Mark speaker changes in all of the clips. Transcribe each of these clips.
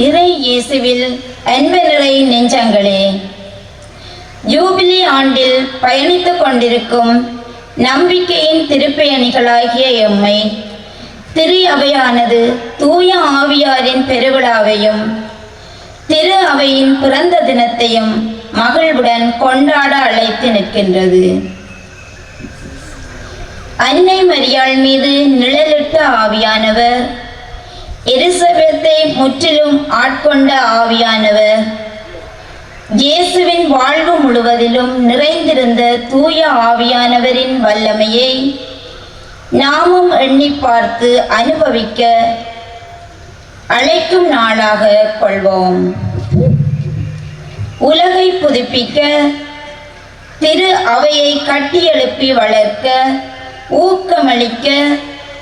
Speaker 1: இறை இயேசுவில் அன்பு நிறை நெஞ்சங்களே, ஜூபிலி ஆண்டில் பயணித்துக் கொண்டிருக்கும் நம்பிக்கையின் திருப்பயணிகளாகிய எம்மை திரு அவையானது தூய ஆவியாரின் பெருவிழாவையும் திரு அவையின் பிறந்த தினத்தையும் மகிழ்வுடன் கொண்டாட அழைத்து நிற்கின்றது. அன்னை மரியாள் மீது நிழலிட்ட ஆவியானவர், எலிசபெத்தை முற்றிலும் ஆட்கொண்ட ஆவியானவர், இயேசுவின் வாழ்வு முழுவதிலும் நிறைந்திருந்த தூய ஆவியானவரின் வல்லமையை நாமும் எண்ணி பார்த்து அனுபவிக்க அழைக்கும் நாளாக கொள்வோம். உலகை புதுப்பிக்க, திரு அவையை கட்டியெழுப்பி வளர்க்க, ஊக்கமளிக்க,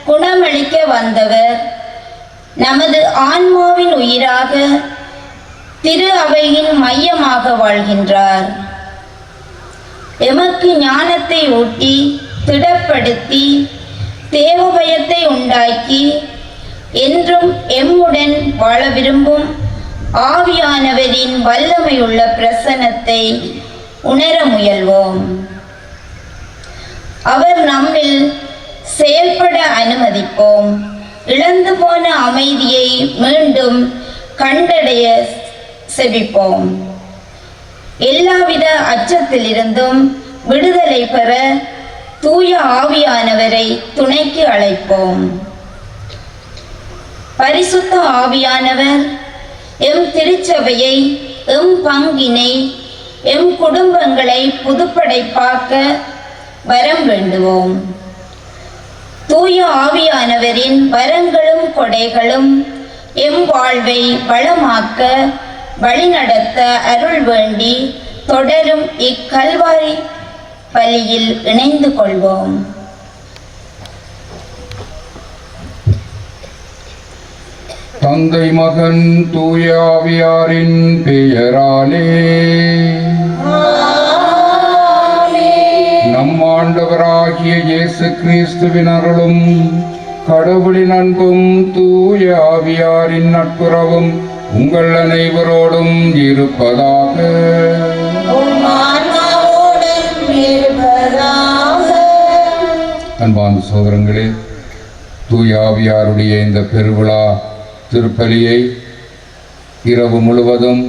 Speaker 1: குணமளிக்க வந்தவர் நமது ஆன்மாவின் உயிராக திரு அவையின் மையமாக வாழ்கின்றார். எமக்கு ஞானத்தை ஊட்டி திடப்படுத்தி தேவபயத்தை உண்டாக்கி என்றும் எம்முடன் வாழ விரும்பும் ஆவியானவரின் வல்லமையுள்ள பிரசன்னத்தை உணர முயல்வோம். அவர் நம்மில் செயல்பட அனுமதிப்போம். இழந்து போன அமைதியை மீண்டும் கண்டடைய செபிப்போம். எல்லாவித அச்சத்திலிருந்தும் விடுதலை பெற தூய ஆவியானவரை துணைக்கு அழைப்போம். பரிசுத்த ஆவியானவர் எம் திருச்சபையை, எம் பங்கினை, எம் குடும்பங்களை புதுப்படைப்பாக்க வரம் வேண்டுவோம். தூய ஆவியானவரின் வரங்களும் கொடைகளும் எம் வாழ்வை வளமாக்க வழிநடத்த அருள் வேண்டி தொடரும் இக்கல்வாரி பலியில் இணைந்து கொள்வோம்.
Speaker 2: தந்தை மகன் தூய ஆவியாரின் பெயராலே நம் ஆண்டவராகிய இயேசு கிறிஸ்துவின் அருளும் கடவுளின் அன்பும் தூய ஆவியாரின் நட்புறவும் உங்கள் அனைவரோடும் இருப்பதாக. அன்பார்ந்த சகோதரங்களே, தூய ஆவியாருடைய இந்த பெருவிழா திருப்பலியை இரவு முழுவதும்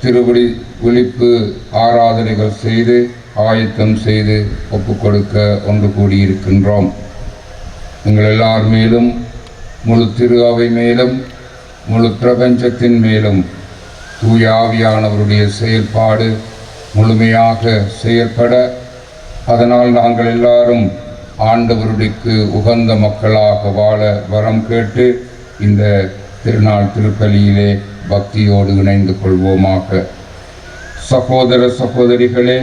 Speaker 2: திருவிழி விழிப்பு ஆராதனைகள் செய்து ஆயத்தம் செய்து ஒப்புக்கொடுக்க ஒன்று கூடியிருக்கின்றோம். எங்கள் எல்லார் மேலும், முழு திரு அவை மேலும், முழு பிரபஞ்சத்தின் மேலும் தூய ஆவியானவருடைய செயல்பாடு முழுமையாக செயற்பட, அதனால் நாங்கள் எல்லாரும் ஆண்டவருடைக்கு உகந்த மக்களாக வாழ வரம் கேட்டு இந்த திருநாள் திருப்பலியிலே பக்தியோடு இணைந்து கொள்வோமாக. சகோதர சகோதரிகளே,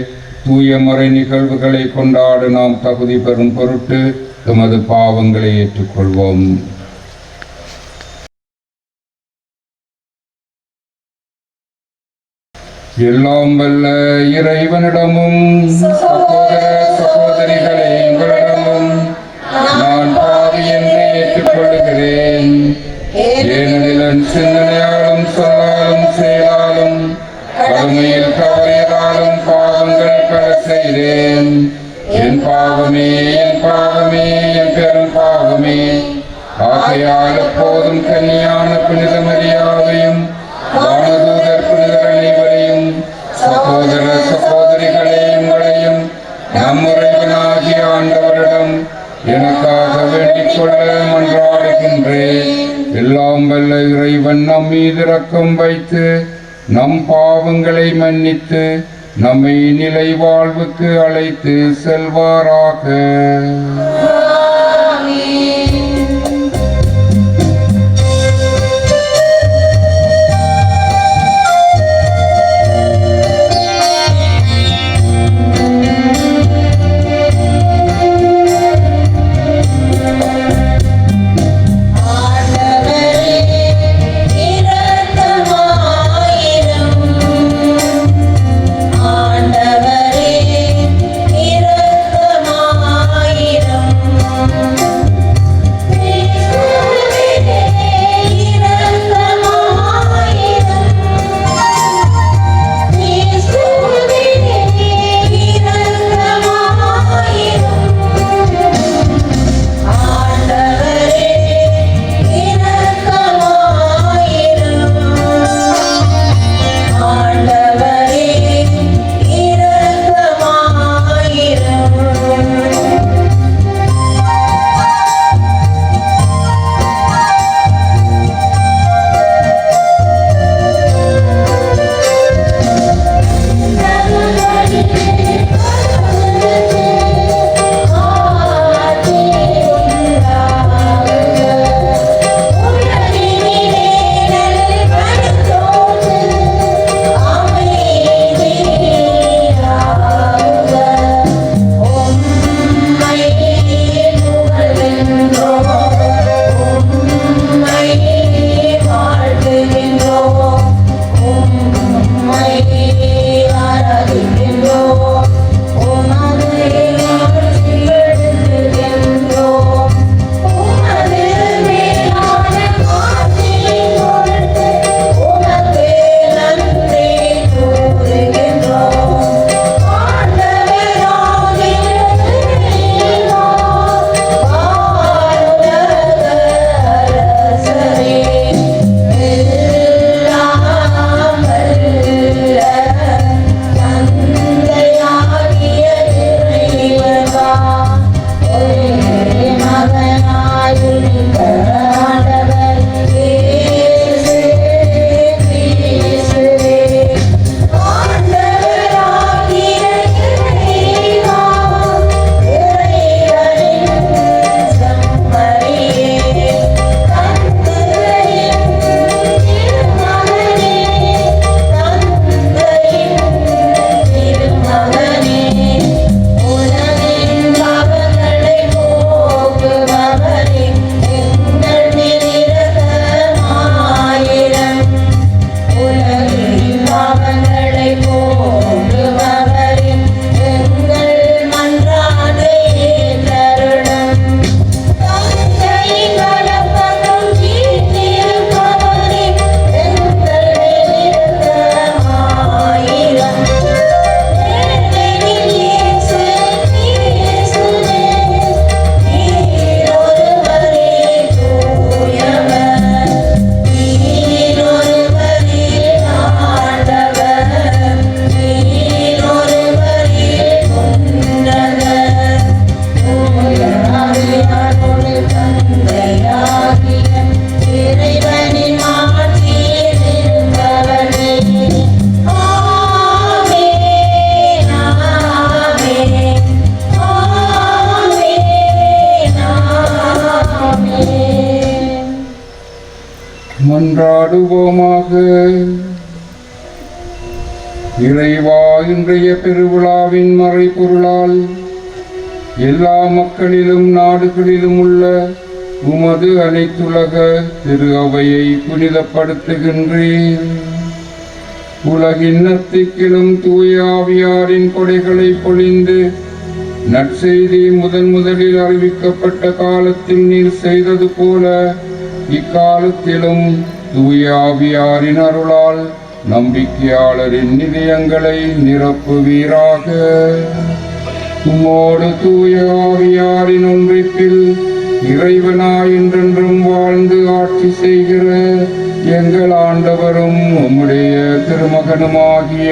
Speaker 2: தூய மறை நிகழ்வுகளை கொண்டாட நாம் தகுதி பெறும் பொருட்டு எமது பாவங்களை ஏற்றுக்கொள்வோம். எல்லாம் வல்ல இறைவனிடமும் சகோதர சகோதரிகளே உங்களிடமும் நான் பாவி என்று ஏற்றுக்கொள்கிறேன். ஏனெனில் சிந்தனையாலும் சொல்லாலும் செயலாலும் கடமையில் தவறியதாலும் பாவங்கள் பல செய்தேன். என் பாவமே, என் பாவமே, என் பெரும் பாவமே. ஆகையால் எப்போதும் கன்னியான புனித மரியாதையும் வானதூதர் புனிதர் அனைவரையும் சகோதர சகோதரிகளே உங்களையும் நம் இறைவனாகிய ஆண்டவரிடம் எனக்காக வேண்டிக் கொள்ள மன்றாடுகின்றேன். எல்லாம் வல்ல இறைவன் நம் மீது இரக்கம் வைத்து நம் பாவங்களை மன்னித்து நம்மை நிலை வாழ்வுக்கு அழைத்து செல்வாராக.
Speaker 3: ஆண்டவரே இரக்கமாயிரும்.
Speaker 2: மன்றாடுவோமாக. இறைவா, இன்றைய பெருவிழாவின் மறைபொருளால் எல்லா மக்களிலும் நாடுகளிலும் உள்ள உமது அனைத்துலக திரு அவையை புனிதப்படுத்துகின்றேன். உலகின் நத்திக்கிலும் தூய ஆவியாரின் கொடைகளை பொழிந்து நற்செய்தி முதலில் அறிவிக்கப்பட்ட காலத்தில் நீர் செய்தது போல இக்காலத்திலும் தூய ஆவியாரின் அருளால் நம்பிக்கையாளரின் இதயங்களை நிரப்புவீராக. உம்மோடு தூய ஆவியாரின் ஒன்றிப்பில் இறைவனாய் என்றென்றும் வாழ்ந்து ஆட்சி செய்கிற எங்கள் ஆண்டவரும் உம்முடைய திருமகனுமாகிய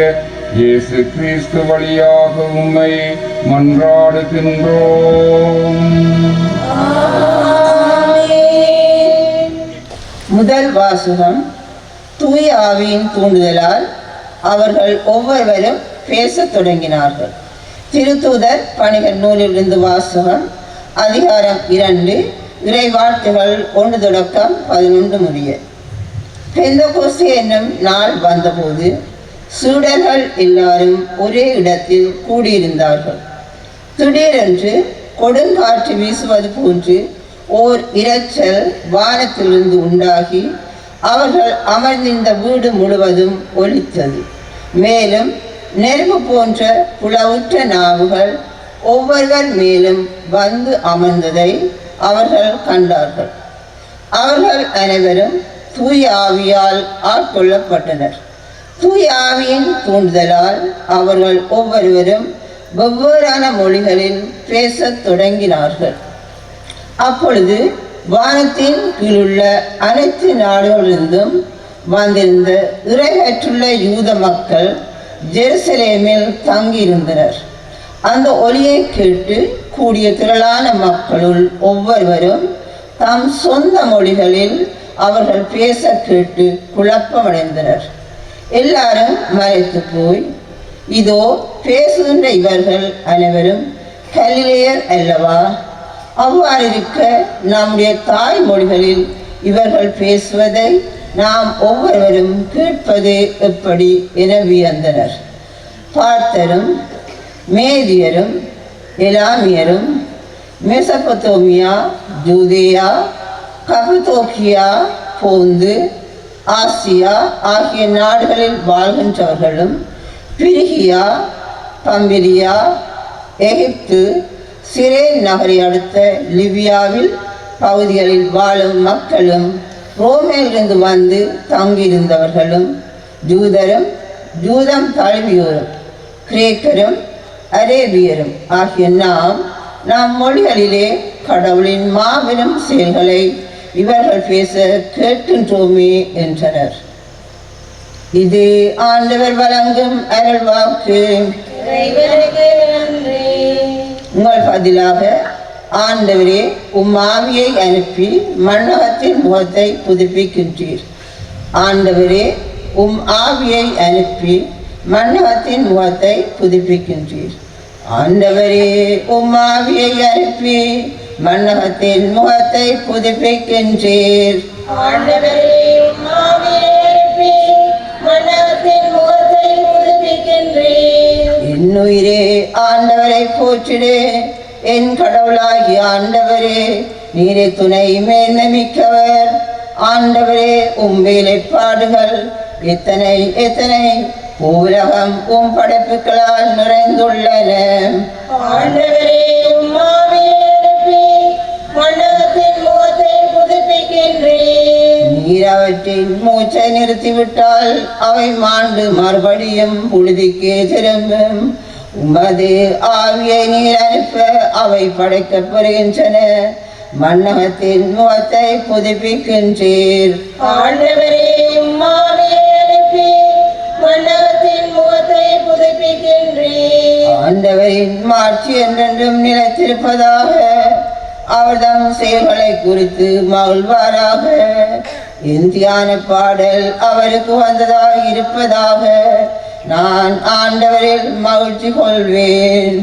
Speaker 2: இயேசு கிறிஸ்து வழியாக உம்மை மன்றாடுகின்றோம்.
Speaker 3: முதல் வாசகம். தூய ஆவியின் தூண்டுதலால் அவர்கள் ஒவ்வொருவரும் பேசத் தொடங்கினார்கள். திருத்தூதர் பணிகள் நூலிலிருந்து வாசகம். அதிகாரம் 2, இறைவார்த்தைகள் 1 தொடக்கம் 11 முடிய. பெந்தகோஸ்து என்னும் நாள் வந்தபோது சீடர்கள் எல்லாரும் ஒரே இடத்தில் கூடியிருந்தார்கள். திடீரென்று கொடுங்காற்று வீசுவது போன்று ஓர் இரைச்சல் வானத்திலிருந்து உண்டாகி அவர்கள் அமர்ந்திருந்த வீடு முழுவதும் ஒலித்தது. மேலும் நெருப்பு போன்ற புலவுற்ற நாவுகள் ஒவ்வொருவர் மேலும் வந்து அமர்ந்ததை அவர்கள் கண்டார்கள். அவர்கள் அனைவரும் தூய ஆவியால் ஆட்கொள்ளப்பட்டனர். தூய ஆவியின் தூண்டுதலால் அவர்கள் ஒவ்வொருவரும் வெவ்வேறான மொழிகளில் பேசத் தொடங்கினார்கள். அப்பொழுது வானத்தின் கீழுள்ள அனைத்து நாடுகளிலிருந்தும் வந்திருந்த இறைவற்றுள்ள யூத மக்கள் ஜெருசலேமில் தங்கியிருந்தனர். அந்த ஒலியை கேட்டு கூடிய திரளான மக்களுள் ஒவ்வொருவரும் தம் சொந்த மொழிகளில் அவர்கள் பேச கேட்டு குழப்பமடைந்தனர். எல்லாரும் மறைத்து போய், இதோ பேசுகின்ற இவர்கள் அனைவரும் கலிலேயர் அல்லவா? அவ்வாறிருக்க நம்முடைய தாய்மொழிகளில் இவர்கள் பேசுவதை நாம் ஒவ்வொருவரும் கேட்பது எப்படி என வியந்தனர். பார்த்தரும் மேதியரும் எலாமியரும் மெசபத்தோமியா, ஜூதேயா, கபதோக்கியா, போந்து, ஆசியா ஆகிய நாடுகளில் வாழ்கின்றவர்களும் பிரிகியா, பம்பிரியா, எகிப்து, சிரேன் நகரை அடுத்த லிபியாவில் பகுதிகளில் வாழும் மக்களும் ரோமிலிருந்து வந்து தங்கியிருந்தவர்களும் ஜூதரும் ஜூதம் தழுவியோரும் கிரேக்கரும் அரேபியரும் ஆகிய நம் மொழிகளிலே கடவுளின் மாபெரும் செயல்களை இவர்கள் பேச கேட்கின்றோமே என்றனர். இது ஆண்டவர் வழங்கும் அருள்வாக்கு. உங்கள் பதிலாக, ஆண்டவரே, உம் ஆவியை அனுப்பி மண்ணகத்தின் முகத்தை புதுப்பிக்கின்றீர். ஆண்டவரே, உம் ஆவியை அனுப்பி மண்ணகத்தின் முகத்தை புதுப்பிக்கின்றீர். ஆண்டவரே, உம் ஆவியை அனுப்பி மண்ணகத்தின் முகத்தை புதுப்பிக்கின்றீர்.
Speaker 4: ஆண்டவரே, உம் ஆவியை அனுப்பி மண்ணகத்தின் முகத்தை புதுப்பிக்கின்றீர்.
Speaker 3: என்னுயிரே ஆண்டவரை போற்றிடு. என் கடவுளாகிய ஆண்டவரே, நீரே துணை மேன்மைமிக்கவர். ஆண்டவரே, உம் வேலைப்பாடுகள் எத்தனை எத்தனை! உலகம் உம் படைப்புகளால் நிறைந்துள்ளன.
Speaker 4: ஆண்டவரே, உம் ஆவியை அனுப்பி மண்ணகத்தின் முகத்தை புதுப்பிக்கின்றீர்.
Speaker 3: நீர் அவற்றின் மூச்சை நிறுத்திவிட்டால் அவை மாண்டு மறுபடியும் புழுதிக்கு திரும்பும். உமது ஆவியை நீர் அனுப்ப அவை படைக்கப்படுகின்றன. மண்ணகத்தின் முகத்தை புதுப்பிக்கின்றீர்.
Speaker 4: ஆண்டவரே, உம் ஆவியை அனுப்பி மண்ணகத்தின் முகத்தை புதுப்பிக்கின்றீர்.
Speaker 3: ஆண்டவரின் மாட்சி என்றென்றும் நிலைத்திருப்பதாக. அவர்தம் செயல்களை குறித்து மகிழ்வாராக. என் தியான பாடல் அவருக்கு வந்ததாக இருப்பதாக. நான் ஆண்டவரில் மகிழ்ச்சி கொள்வேன்.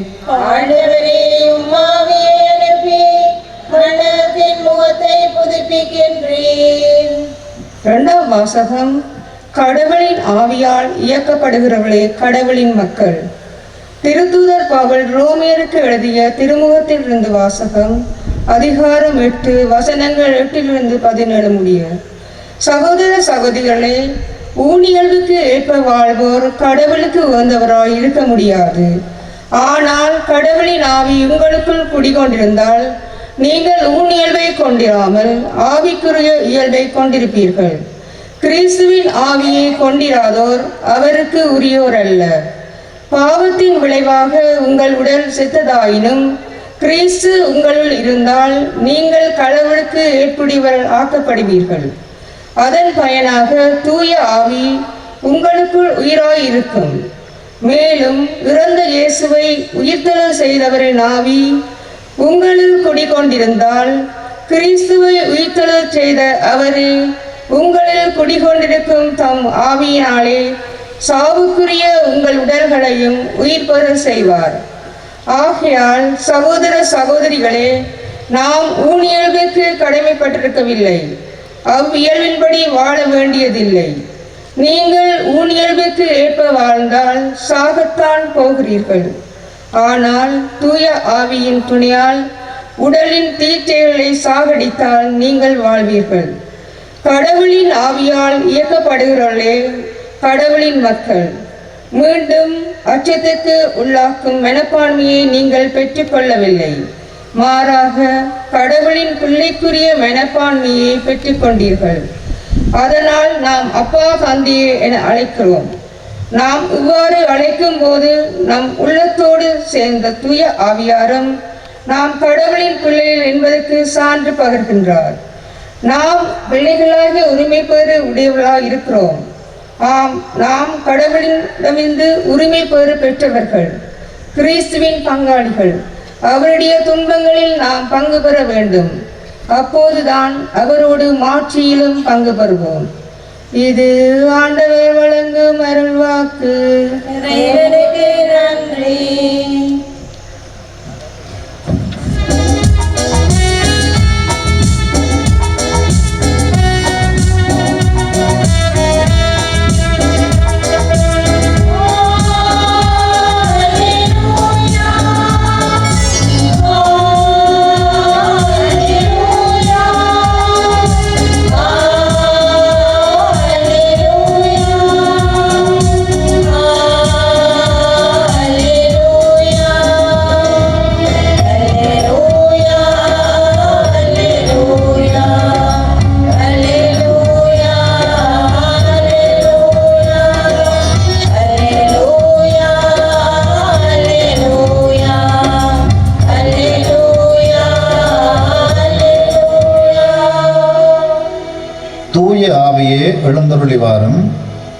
Speaker 4: ஆண்டவரே, உம் ஆவியை அனுப்பி மண்ணகத்தின் முகத்தை புதுப்பிக்கின்றீர்.
Speaker 5: வாசகம். கடவுளின் ஆவியால் இயக்கப்படுகிறவர்களே கடவுளின் மக்கள். திருத்தூதர் பவுல் ரோமியருக்கு எழுதிய திருமுகத்திலிருந்து வாசகம். அதிகாரம் 8 வசனங்கள் 8-17 முடிய. சகோதர சகோதரிகளே, ஊனியல்புக்கு ஏற்ப வாழ்வோர் கடவுளுக்கு உகந்தவராய் இருக்க முடியாது. ஆனால் கடவுளின் ஆவி உங்களுக்குள் குடிகொண்டிருந்தால் நீங்கள் ஊனியல்பை கொண்டிராமல் ஆவிக்குரிய இயல்பை கொண்டிருப்பீர்கள். கிறிஸ்துவின் ஆவியை கொண்டிராதோர் அவருக்கு உரியோர் அல்ல. பாவத்தின் விளைவாக உங்கள் உடல் செத்ததாயினும் கிறிஸ்து உங்களுள் இருந்தால் நீங்கள் கடவுளுக்கு ஏற்புடையவர் ஆக்கப்படுவீர்கள். அதன் பயனாக தூய ஆவி உங்களுக்குள் உயிராய் இருக்கும். மேலும் இறந்த இயேசுவை உயிர்த்தெழ செய்தவரின் ஆவி உங்களில் குடிகொண்டிருந்தால் கிறிஸ்துவை உயிர்த்தெழச் செய்த அவரே உங்களில் குடிகொண்டிருக்கும் தம் ஆவியினாலே சாவுக்குரிய உங்கள் உடல்களையும் உயிர் பெற செய்வார். ஆகையால் சகோதர சகோதரிகளே, நாம் ஊனியல்புக்கு கடமைப்பட்டிருக்கவில்லை, அவ்வியல்பின்படி வாழ வேண்டியதில்லை. நீங்கள் ஊனியல்புக்கு ஏற்ப வாழ்ந்தால் சாகத்தான் போகிறீர்கள். ஆனால் தூய ஆவியின் துணையால் உடலின் தீச்செயல்களை சாகடித்தால் நீங்கள் வாழ்வீர்கள். கடவுளின் ஆவியால் இயக்கப்படுகிறவர்களே கடவுளின் மக்கள். மீண்டும் அச்சத்துக்கு உள்ளாக்கும் மனப்பான்மையை நீங்கள் பெற்றுக்கொள்ளவில்லை, மாறாக கடவுளின் பிள்ளைக்குரிய மனப்பான்மையை பெற்றுக்கொண்டீர்கள். அதனால் நாம் அப்பா தந்தையே என அழைக்கிறோம். நாம் இவ்வாறு அழைக்கும் போது நம் உள்ளத்தோடு சேர்ந்த தூய ஆவியாரும் நாம் கடவுளின் பிள்ளைகள் என்பதற்கு சான்று பகர்கின்றார். நாம் பிள்ளைகளாக உரிமை பெற உடையவர்களாக இருக்கிறோம். ஆம், நாம் கடவுளிடமிருந்து உரிமை பெற பெற்றவர்கள், கிறிஸ்துவின் பங்காளிகள். அவருடைய துன்பங்களில் நாம் பங்கு பெற வேண்டும். அப்போதுதான் அவரோடு மாட்சியிலும் பங்கு பெறுவோம். இது ஆண்டவர் வழங்கும் அருள்வாக்கு.
Speaker 4: இறைவனுக்கு நன்றி.
Speaker 6: எழுந்தருளி வாரும்.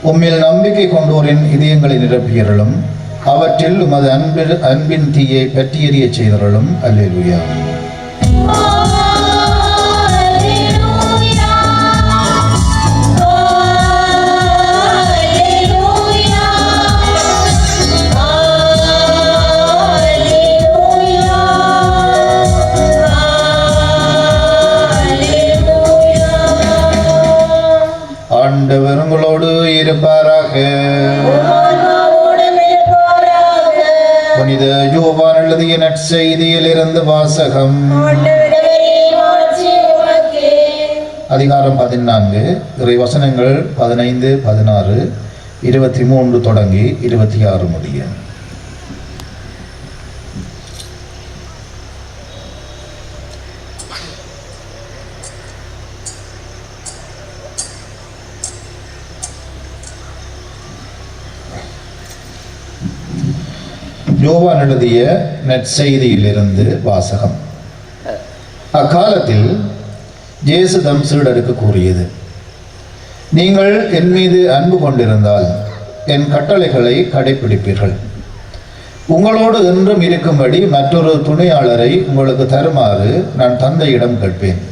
Speaker 6: உம்மில் நம்பிக்கை கொண்டோரின் இதயங்களை நிரப்பியருளும். அவற்றில் உமது அன்பின் தீயை பற்றி எறிய செய்தருளும். அல்லேலூயா. ஆண்டவர் உங்களோடு இருப்பாராக. புனித யோவான் எழுதிய நற்செய்தியில் இருந்து வாசகம். அதிகாரம் 14 இறை வசனங்கள் 15, 16, 23 தொடங்கி 26 முடிய. யோவான் எழுதிய நற்செய்தியிலிருந்து வாசகம். அக்காலத்தில் இயேசு தம் சீடருக்கு கூறியது, நீங்கள் என் மீது அன்பு கொண்டிருந்தால் என் கட்டளைகளை கடைப்பிடிப்பீர்கள். உங்களோடு என்றும் இருக்கும்படி மற்றொரு துணையாளரை உங்களுக்கு தருமாறு நான் தந்தையிடம் கேட்பேன்.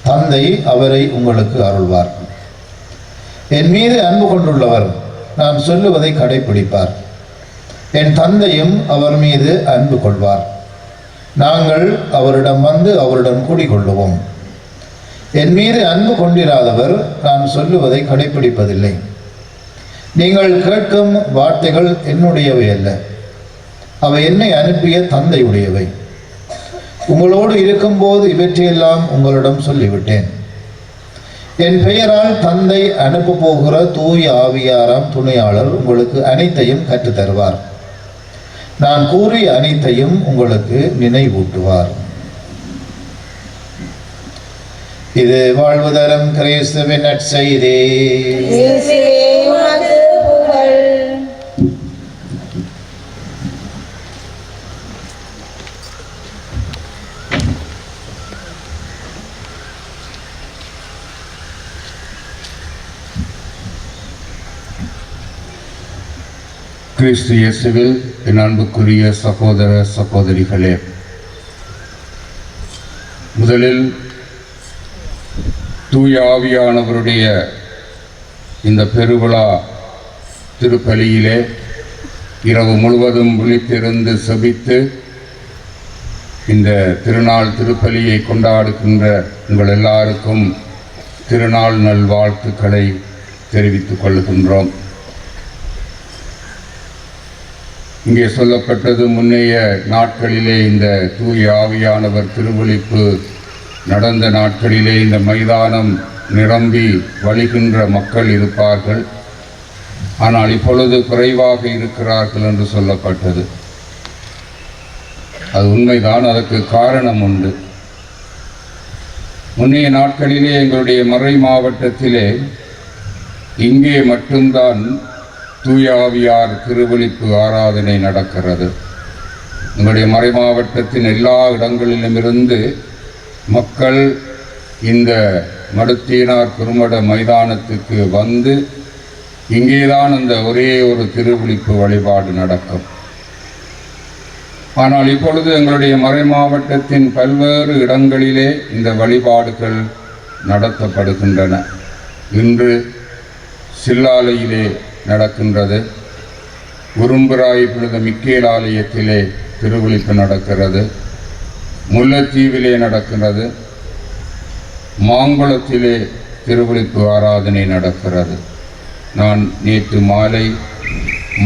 Speaker 6: தந்தை அவரை உங்களுக்கு அருள்வார். என் மீது அன்பு கொண்டுள்ளவர் நான் சொல்லுவதை கடைப்பிடிப்பார். என் தந்தையும் அவர் மீது அன்பு கொள்வார். நாங்கள் அவரிடம் வந்து அவருடன் குடிகொள்ளுவோம். என் மீது அன்பு கொண்டிராதவர் நான் சொல்லுவதை கடைப்பிடிப்பதில்லை. நீங்கள் கேட்கும் வார்த்தைகள் என்னுடையவை அல்ல, அவை என்னை அனுப்பிய தந்தையுடையவை. உங்களோடு இருக்கும்போது இவற்றையெல்லாம் உங்களிடம் சொல்லிவிட்டேன். என் பெயரால் தந்தை அனுப்ப போகிற தூய ஆவியாராம் துணையாளர் உங்களுக்கு அனைத்தையும் கற்றுத்தருவார். நான் கூறிய அனைத்தையும் உங்களுக்கு நினைவூட்டுவார். இது வாழ்வு தரும் கிறிஸ்துவின் நற்செய்தி.
Speaker 2: கிறிஸ்து இயேசுவில் என் அன்புக்குரிய சகோதர சகோதரிகளே, முதலில் தூய ஆவியானவருடைய இந்த பெருவிழா திருப்பலியிலே இரவு முழுவதும் விழித்திருந்து செபித்து இந்த திருநாள் திருப்பலியை கொண்டாடுகின்ற உங்கள் எல்லாருக்கும் திருநாள் நல்வாழ்த்துக்களை தெரிவித்துக் கொள்கின்றோம். இங்கே சொல்லப்பட்டது, முன்னைய நாட்களிலே இந்த தூய ஆவியானவர் திருவொழிப்பு நடந்த நாட்களிலே இந்த மைதானம் நிரம்பி வழிகின்ற மக்கள் இருப்பார்கள். ஆனால் இப்பொழுது குறைவாக இருக்கிறார்கள் என்று சொல்லப்பட்டது. அது உண்மைதான். அதற்கு காரணம் உண்டு. முன்னைய நாட்களிலே எங்களுடைய மறை மாவட்டத்திலே இங்கே மட்டும்தான் தூய ஆவியார் திருவொழிப்பு ஆராதனை நடக்கிறது. எங்களுடைய மறை மாவட்டத்தின் எல்லா இடங்களிலுமிருந்து மக்கள் இந்த மடுத்தீனார் குருமட மைதானத்துக்கு வந்து இங்கேதான் அந்த ஒரே ஒரு திருவொழிப்பு வழிபாடு நடக்கும். ஆனால் இப்பொழுது எங்களுடைய மறை மாவட்டத்தின் பல்வேறு இடங்களிலே இந்த வழிபாடுகள் நடத்தப்படுகின்றன. இன்று சில்லாலையிலே நடக்கின்றது. உரும்புராய் புனித மிக்கேல் ஆலயத்திலே திருவொழிப்பு நடக்கிறது. முல்லைத்தீவிலே நடக்கிறது. மாங்குளத்திலே திருவொழிப்பு ஆராதனை நடக்கிறது. நான் நேற்று மாலை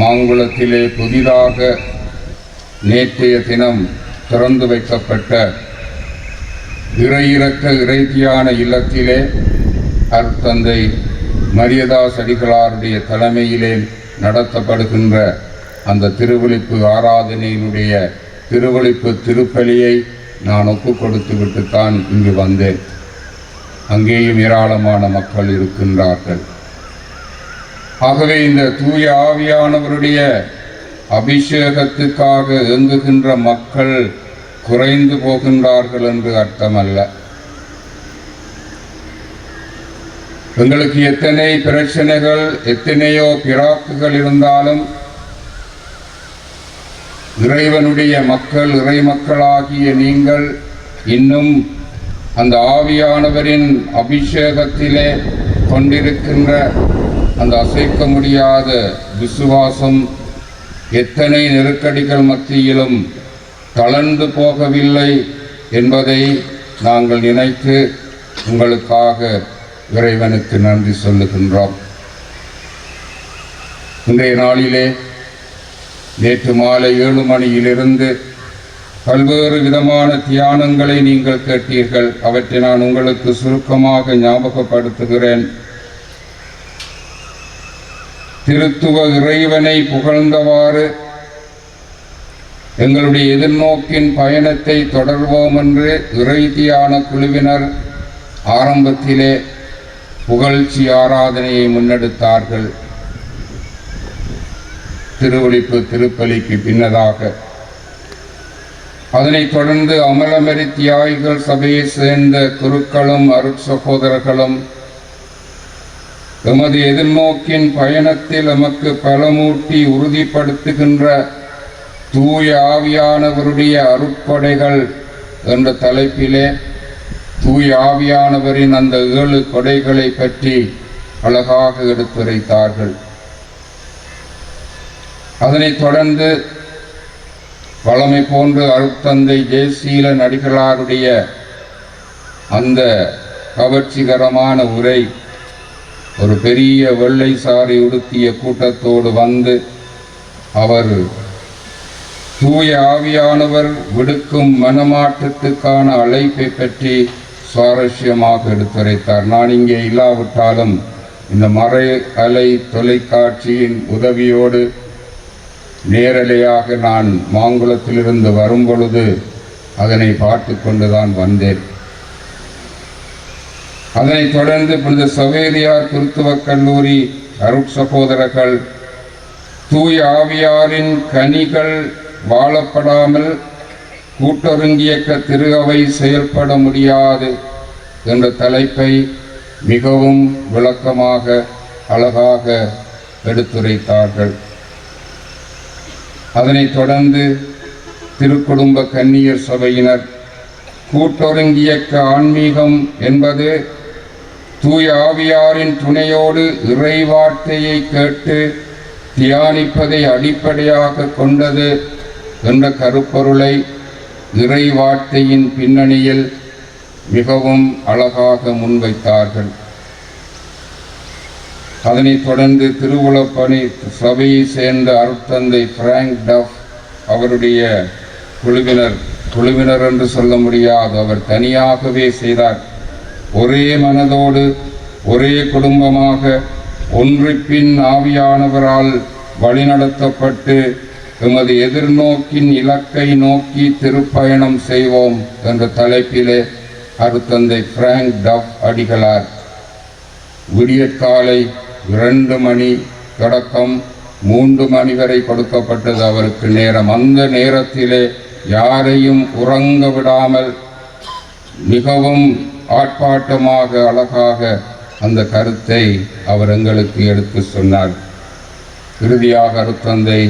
Speaker 2: மாங்குளத்திலே புதிதாக நேற்றைய தினம் திறந்து வைக்கப்பட்ட இறையிறக்க இறைத்தியான இல்லத்திலே அருட்தந்தை மரியதாஸ் அடிகளாருடைய தலைமையிலே நடத்தப்படுகின்ற அந்த திருவொழிப்பு ஆராதனையினுடைய திருவொழிப்பு திருப்பலியை நான் ஒப்பு கொடுத்து விட்டுத்தான் இங்கு வந்தேன். அங்கேயும் ஏராளமான மக்கள் இருக்கின்றார்கள். ஆகவே இந்த தூய ஆவியானவருடைய அபிஷேகத்துக்காக இயங்குகின்ற மக்கள் குறைந்து போகின்றார்கள் என்று அர்த்தமல்ல. எங்களுக்கு எத்தனை பிரச்சனைகள், எத்தனையோ பிராக்குகள் இருந்தாலும் இறைவனுடைய மக்கள், இறை மக்களாகிய நீங்கள் இன்னும் அந்த ஆவியானவரின் அபிஷேகத்திலே கொண்டிருக்கின்ற அந்த அசைக்க முடியாத விசுவாசம் எத்தனை நெருக்கடிகள் மத்தியிலும் தளர்ந்து போகவில்லை என்பதை நாங்கள் நினைத்து உங்களுக்காக இறைவனுக்கு நன்றி சொல்லுகின்றோம். இன்றைய நாளிலே நேற்று மாலை 7 மணியிலிருந்து பல்வேறு விதமான தியானங்களை நீங்கள் கேட்டீர்கள். அவற்றை நான் உங்களுக்கு சுருக்கமாக ஞாபகப்படுத்துகிறேன். திருத்துவ இறைவனை புகழ்ந்தவாறு எங்களுடைய எதிர்நோக்கின் பயணத்தை தொடர்வோம் என்று இறை தியான குழுவினர் ஆரம்பத்திலே புகழ்ச்சி ஆராதனையை முன்னெடுத்தார்கள். திருவொழிப்பு திருப்பலிக்கு பின்னதாக அதனைத் தொடர்ந்து அமலமரி தியாகிகள் சபையை சேர்ந்த குருக்களும் அருட்சகோதரர்களும் எமது எதிர்நோக்கின் பயணத்தில் எமக்கு பலமூட்டி உறுதிப்படுத்துகின்ற தூய ஆவியானவருடைய அருட்கொடைகள் என்ற தலைப்பிலே தூய ஆவியானவரின் அந்த 7 கொடைகளை பற்றி அழகாக எடுத்துரைத்தார்கள். அதனைத் தொடர்ந்து வளமை போன்று அருட்தந்தை ஜெயசீலன் அடிகளாருடைய அந்த கவர்ச்சிகரமான உரை. ஒரு பெரிய வெள்ளை சாரி உடுத்திய கூட்டத்தோடு வந்து அவர் தூய ஆவியானவர் விடுக்கும் மனமாற்றத்துக்கான அழைப்பை பற்றி சுவாரஸ்யமாக எடுத்துரைத்தார். நான் இங்கே இல்லாவிட்டாலும் இந்த மறை அலை தொலைக்காட்சியின் உதவியோடு நேரலையாக நான் மாங்குளத்திலிருந்து வரும்பொழுது அதனை பார்த்து கொண்டுதான் வந்தேன். அதனைத் தொடர்ந்து புனித சவேரியார் கிறித்துவக் கல்லூரி அருட்சகோதரர்கள் தூய ஆவியாரின் கனிகள் வாழப்படாமல் கூட்டொருங்கியக்க திரு அவை செயல்பட முடியாது என்ற தலைப்பை மிகவும் விளக்கமாக அழகாக எடுத்துரைத்தார்கள். அதனைத் தொடர்ந்து திருக்குடும்ப கன்னியர் சபையினர் கூட்டொருங்கியக்க ஆன்மீகம் என்பது தூய ஆவியாரின் துணையோடு இறை வார்த்தையை கேட்டு தியானிப்பதை அடிப்படையாக கொண்டது என்ற கருப்பொருளை இறை வார்த்தையின் பின்னணியில் மிகவும் அழகாக முன்வைத்தார்கள். அதனைத் தொடர்ந்து திருவுளப்பணி சபையை சேர்ந்த அருட்தந்தை பிராங்க் டஃப் அவருடைய குழுவினர் என்று சொல்ல முடியாது, அவர் தனியாகவே செய்தார். ஒரே மனதோடு ஒரே குடும்பமாக ஒன்றிப்பின் ஆவியானவரால் வழிநடத்தப்பட்டு எமது எதிர்நோக்கின் இலக்கை நோக்கி திருப்பயணம் செய்வோம் என்ற தலைப்பிலே அருட்தந்தை பிராங்க் டஃப் அடிகளார் விடியற்காலை 2 மணி தொடக்கம் 3 மணி வரை கொடுக்கப்பட்டது அவருக்கு நேரம். அந்த நேரத்திலே யாரையும் உறங்க விடாமல் மிகவும் ஆர்ப்பாட்டமாக அழகாக அந்த கருத்தை அவர் எங்களுக்கு எடுத்து சொன்னார். இறுதியாக அருட்தந்தை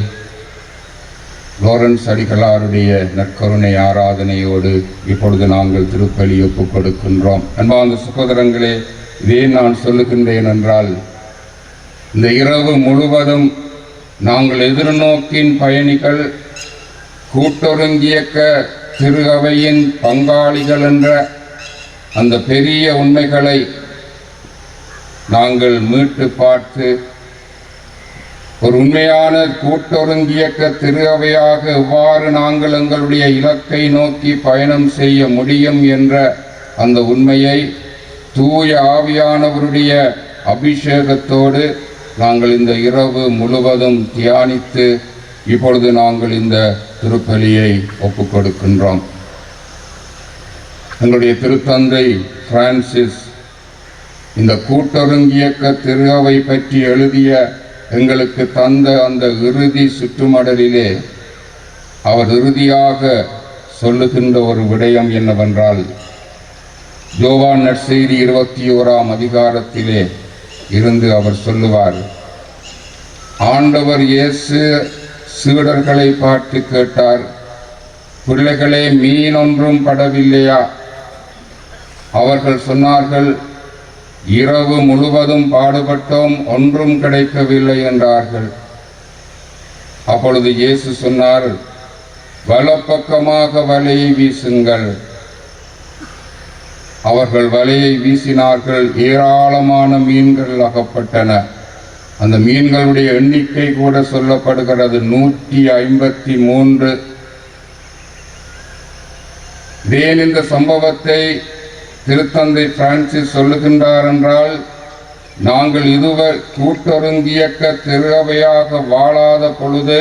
Speaker 2: லோரன்ஸ் அடிகளாருடைய நற்கருணை ஆராதனையோடு இப்பொழுது நாங்கள் திருப்பலி ஒப்புக் கொடுக்கின்றோம். அன்பார்ந்த சகோதரங்களே, இதே நான் சொல்லுகின்றேன் என்றால், இந்த இரவு முழுவதும் நாங்கள் எதிர்நோக்கின் பயணிகள், கூட்டொருங்கியக்க திரு அவையின் பங்காளிகள் என்ற அந்த பெரிய உண்மைகளை நாங்கள் மீட்டு பார்த்து ஒரு உண்மையான கூட்டொருங்கியக்க திரு அவையாக எவ்வாறு நாங்கள் எங்களுடைய இலக்கை நோக்கி பயணம் செய்ய முடியும் என்ற அந்த உண்மையை தூய ஆவியானவருடைய அபிஷேகத்தோடு நாங்கள் இந்த இரவு முழுவதும் தியானித்து இப்பொழுது நாங்கள் இந்த திருப்பலியை ஒப்புக் கொடுக்கின்றோம். எங்களுடைய திருத்தந்தை பிரான்சிஸ் இந்த கூட்டொருங்கியக்க திரு அவை பற்றி எழுதிய எங்களுக்கு தந்த அந்த இறுதி சுற்றுமடலிலே அவர் இறுதியாக சொல்லுகின்ற ஒரு விடயம் என்னவென்றால், யோவான் நற்செய்தி 21ஆம் அதிகாரத்திலே இருந்து அவர் சொல்லுவார், ஆண்டவர் இயேசு சீடர்களை பார்த்து கேட்டார், பிள்ளைகளே, மீன் ஒன்றும் படவில்லையா? அவர்கள் சொன்னார்கள், இரவு முழுவதும் பாடுபட்டோம், ஒன்றும் கிடைக்கவில்லை என்றார்கள். அப்பொழுது இயேசு சொன்னார், வலப்பக்கமாக வலையை வீசுங்கள். அவர்கள் வலையை வீசினார்கள், ஏராளமான மீன்கள் அகப்பட்டன. அந்த மீன்களுடைய எண்ணிக்கை கூட சொல்லப்படுகிறது 153. ஏன் இந்த சம்பவத்தை திருத்தந்தை பிரான்சிஸ் சொல்லுகின்றார் என்றால், நாங்கள் இதுவரை கூட்டொருங்கியக்க திரு அவையாக வாழாத பொழுது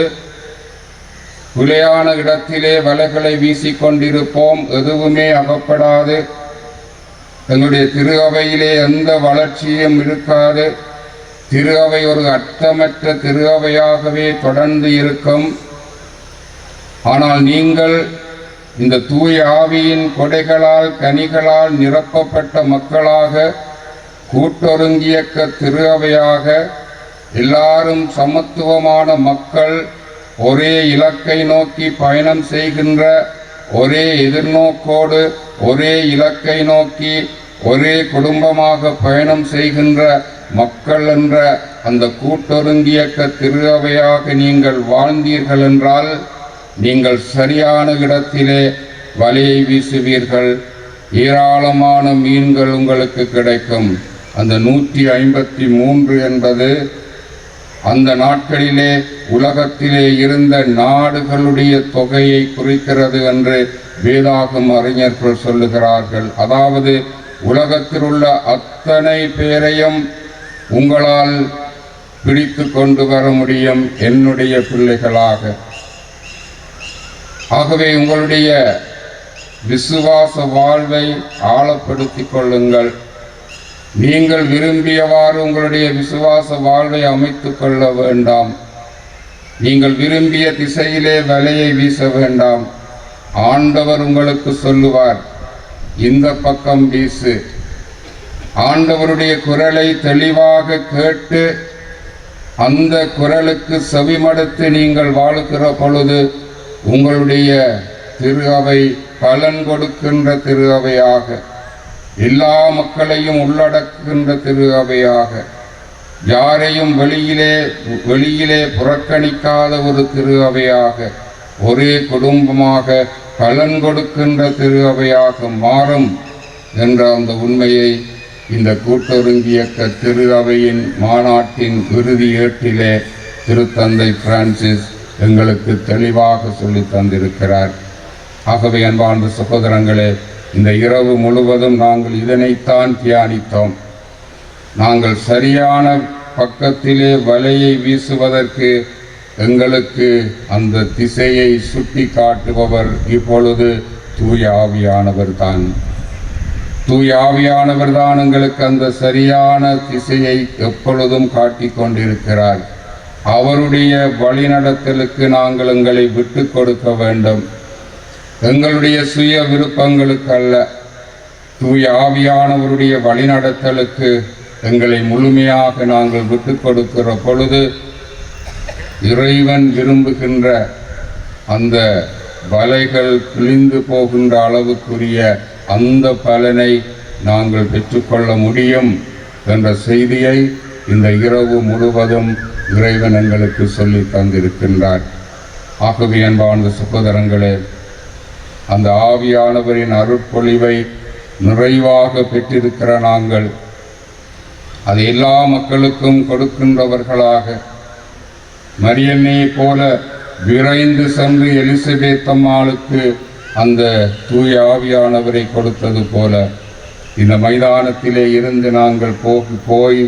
Speaker 2: குலையான இடத்திலே வலைகளை வீசிக்கொண்டிருப்போம், எதுவுமே அகப்படாது. எங்களுடைய திரு அவையிலே எந்த வளர்ச்சியும் இருக்காது. திரு அவை ஒரு அர்த்தமற்ற திரு அவையாகவே தொடர்ந்து இருக்கும். ஆனால் நீங்கள் இந்த தூய ஆவியின் கொடைகளால் கனிகளால் நிரப்பப்பட்ட மக்களாக, கூட்டொருங்கியக்க திரு அவையாக, எல்லாரும் சமத்துவமான மக்கள், ஒரே இலக்கை நோக்கி பயணம் செய்கின்ற, ஒரே எதிர்நோக்கோடு ஒரே இலக்கை நோக்கி ஒரே குடும்பமாக பயணம் செய்கின்ற மக்கள் என்ற அந்த கூட்டொருங்கியக்க திரு அவையாக நீங்கள் வாழ்ந்தீர்கள் என்றால், நீங்கள் சரியான இடத்திலே வலையை வீசுவீர்கள், ஏராளமான மீன்கள் உங்களுக்கு கிடைக்கும். அந்த 153 என்பது அந்த நாட்களிலே உலகத்திலே இருந்த நாடுகளுடைய தொகையை குறிக்கிறது என்று வேதாகம் அறிஞர்கள் சொல்லுகிறார்கள். அதாவது உலகத்தில் உள்ள அத்தனை பேரையும் உங்களால் பிடித்து கொண்டு வர முடியும் என்னுடைய பிள்ளைகளாக. ஆகவே உங்களுடைய விசுவாச வாழ்வை ஆழப்படுத்திக் கொள்ளுங்கள். நீங்கள் விரும்பியவாறு உங்களுடைய விசுவாச வாழ்வை அமைத்துக் கொள்ள வேண்டாம். நீங்கள் விரும்பிய திசையிலே வலையை வீச வேண்டாம். ஆண்டவர் உங்களுக்கு சொல்லுவார், இந்த பக்கம் வீசு. ஆண்டவருடைய குரலை தெளிவாக கேட்டு அந்த குரலுக்கு செவிமடுத்து நீங்கள் வாழுகிற பொழுது உங்களுடைய திரு அவை பலன் கொடுக்கின்ற திரு அவையாக, எல்லா மக்களையும் உள்ளடக்குகின்ற திரு அவையாக, யாரையும் வெளியிலே புறக்கணிக்காத ஒரு திரு அவையாக, ஒரே குடும்பமாக பலன் கொடுக்கின்ற திரு அவையாக மாறும் என்ற அந்த உண்மையை இந்த கூட்டொருங்கியக்க திரு அவையின் மாநாட்டின் இறுதி ஏட்டிலே திருத்தந்தை பிரான்சிஸ் எங்களுக்கு தெளிவாக சொல்லி தந்திருக்கிறார். ஆகவே அன்பார்ந்த சகோதரங்களே, இந்த இரவு முழுவதும் நாங்கள் இதனைத்தான் தியானித்தோம். நாங்கள் சரியான பக்கத்திலே வலையை வீசுவதற்கு எங்களுக்கு அந்த திசையை சுட்டி காட்டுபவர் இப்பொழுது தூய ஆவியானவர் தான். தூய ஆவியானவர் தான் எங்களுக்கு அந்த சரியான திசையை எப்பொழுதும் காட்டிக் கொண்டிருக்கிறார். அவருடைய வழிநடத்தலுக்கு நாங்கள் எங்களை விட்டு கொடுக்க வேண்டும். எங்களுடைய சுய விருப்பங்களுக்கு அல்ல, தூய ஆவியானவருடைய வழிநடத்தலுக்கு எங்களை முழுமையாக நாங்கள் விட்டு கொடுக்கிற பொழுது இறைவன் விரும்புகின்ற அந்த வலைகள் கிழிந்து போகின்ற அளவுக்குரிய அந்த பலனை நாங்கள் பெற்றுக்கொள்ள முடியும் என்ற செய்தியை இந்த இரவு முழுவதும் இறைவன் எங்களுக்கு சொல்லி தந்திருக்கின்றார். ஆகவே அன்பார்ந்த சகோதரங்களே, அந்த ஆவியானவரின் அருட்பொழிவை நிறைவாக பெற்றிருக்கிற நாங்கள் அது எல்லா மக்களுக்கும் கொடுக்கின்றவர்களாக, மரியன்னையைப் போல விரைந்து சென்று எலிசபெத் அம்மாளுக்கு அந்த தூய ஆவியானவரை கொடுத்தது போல இந்த மைதானத்திலே இருந்து நாங்கள் போய்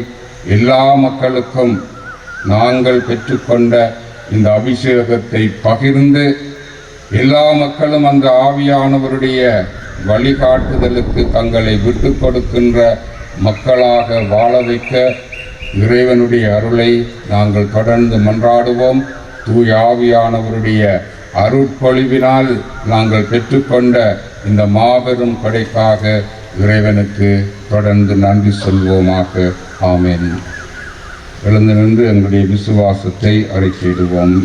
Speaker 2: எல்லா மக்களுக்கும் நாங்கள் பெற்றுக்கொண்ட இந்த அபிஷேகத்தை பகிர்ந்து எல்லா மக்களும் அந்த ஆவியானவருடைய வழிகாட்டுதலுக்கு தங்களை விட்டு கொடுக்கின்ற மக்களாக வாழ வைக்க இறைவனுடைய அருளை நாங்கள் தொடர்ந்து மன்றாடுவோம். தூய ஆவியானவருடைய அருட்பொழிவினால் நாங்கள் பெற்றுக்கொண்ட இந்த மாபெரும் கொடைக்காக இறைவனுக்கு தொடர்ந்து நன்றி சொல்வோமாக. ஆமென். எழுந்து நின்று எங்களுடைய விசுவாசத்தை அறிக்கையிடுவோம்.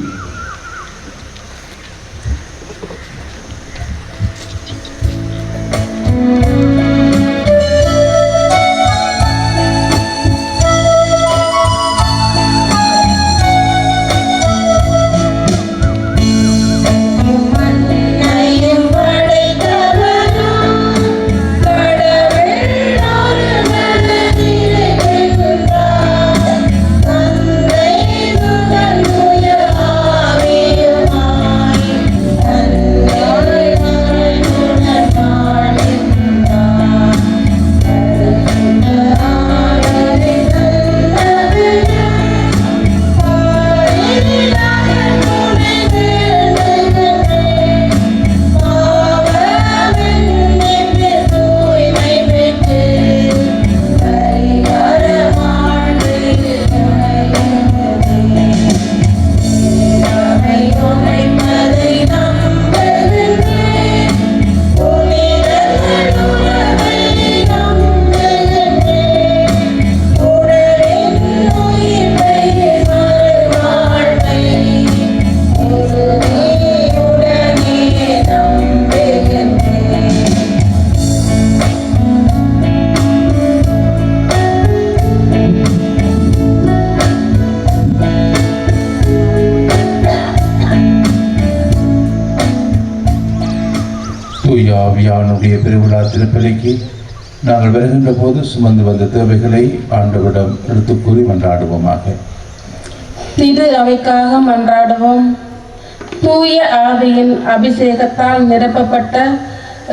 Speaker 4: தந்தை முதல்
Speaker 2: ஆவியானுடைய பெருவிழா திருப்பலிக்கு நாங்கள் வருகின்ற போது சுமந்து வந்த தேவைகளை ஆண்டவரிடம் எடுத்துக் கூறி மன்றாடுவோமாக.
Speaker 7: திரு அவைக்காக மன்றாடுவோம். தூய ஆவியின் அபிஷேகத்தால் நிரப்பப்பட்ட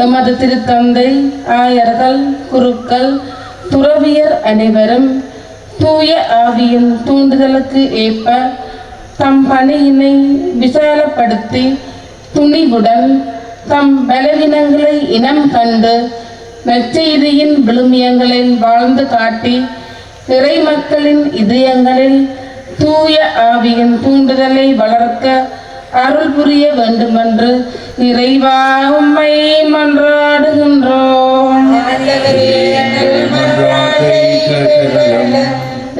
Speaker 7: எமது திருத்தந்தை, ஆயர்கள், குருக்கள், துறவியர் அனைவரும் தூய ஆவியின் தூண்டுதலுக்கு ஏற்ப தம் பணியினை விசாலப்படுத்தி துணிவுடன் தம் பலவீனங்களை இனம் கண்டு நற்செய்தியின் விழுமியங்களில் வாழ்ந்து காட்டி இறை மக்களின் இதயங்களில் தூய ஆவியின் தூண்டுதலை வளர்க்க அருள் புரிய வேண்டுமென்று இறைவா உம்மை மன்றாடுகின்றோம்.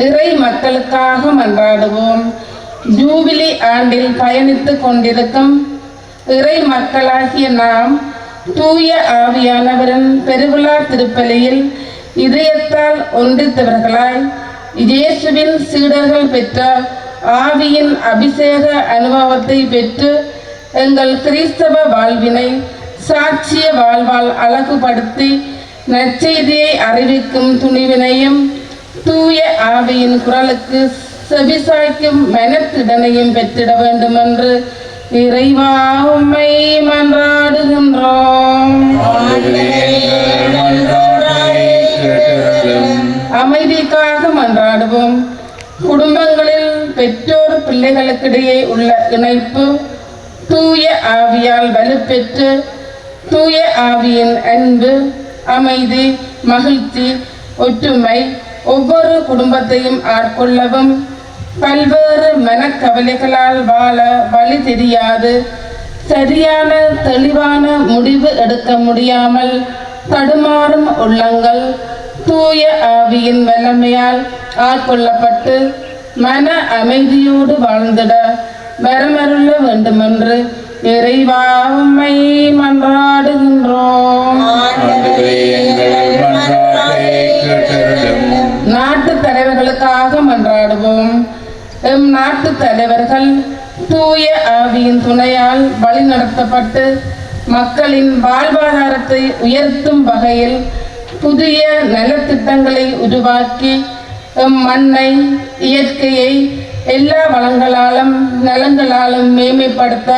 Speaker 7: இறை மக்களுக்காக மன்றாடுவோம். ஜூபிலி ஆண்டில் பயணித்துக் கொண்டிருக்கும் இறை மக்களாகிய நாம் தூய ஆவியானவரின் பெருவிழா திருப்பலியில் இதயத்தால் ஒன்றித்தவர்களாய் இயேசுவின் சீடர்கள் பெற்ற ஆவியின் அபிஷேக அனுபவத்தை பெற்று எங்கள் கிறிஸ்தவ வாழ்வினை சாட்சிய வாழ்வால் அழகுபடுத்தி நற்செய்தியை அறிவிக்கும் துணிவினையும் தூய ஆவியின் குரலுக்கு செவிசாய்க்கும் மனத்திடனையும் பெற்றிட வேண்டுமென்று இறைவா உம்மை மன்றாடுகின்றோம். அமைதிக்காக மன்றாடுவோம். குடும்பங்களில் பெற்றோர் பிள்ளைகளுக்கிடையே உள்ள இணைப்பு தூய ஆவியால் வலுப்பெற்று தூய ஆவியின் அன்பு, அமைதி, மகிழ்ச்சி, ஒற்றுமை ஒவ்வொரு குடும்பத்தையும் ஆட்கொள்ளவும் பல்வேறு மனக்கவலைகளால் வாழ வழி தெரியாது சரியான தெளிவான முடிவு எடுக்க முடியாமல் தடுமாறும் உள்ளங்கள் தூய ஆவியின் வல்லமையால் ஆட்கொள்ளப்பட்டு மன அமைதியோடு வாழ்ந்திட வரமருள வேண்டுமென்று இறைவா உம்மை மன்றாடுகின்றோம். நாட்டு தலைவர்களுக்காக மன்றாடுவோம். எம் நாட்டு தலைவர்கள் தூய ஆவியின் துணையால் வழிநடத்தப்பட்டு மக்களின் வாழ்வாதாரத்தை உயர்த்தும் வகையில் புதிய நலத்திட்டங்களை உருவாக்கி எம் மண்ணை, இயற்கையை எல்லா வளங்களாலும் நலங்களாலும் மேம்படுத்த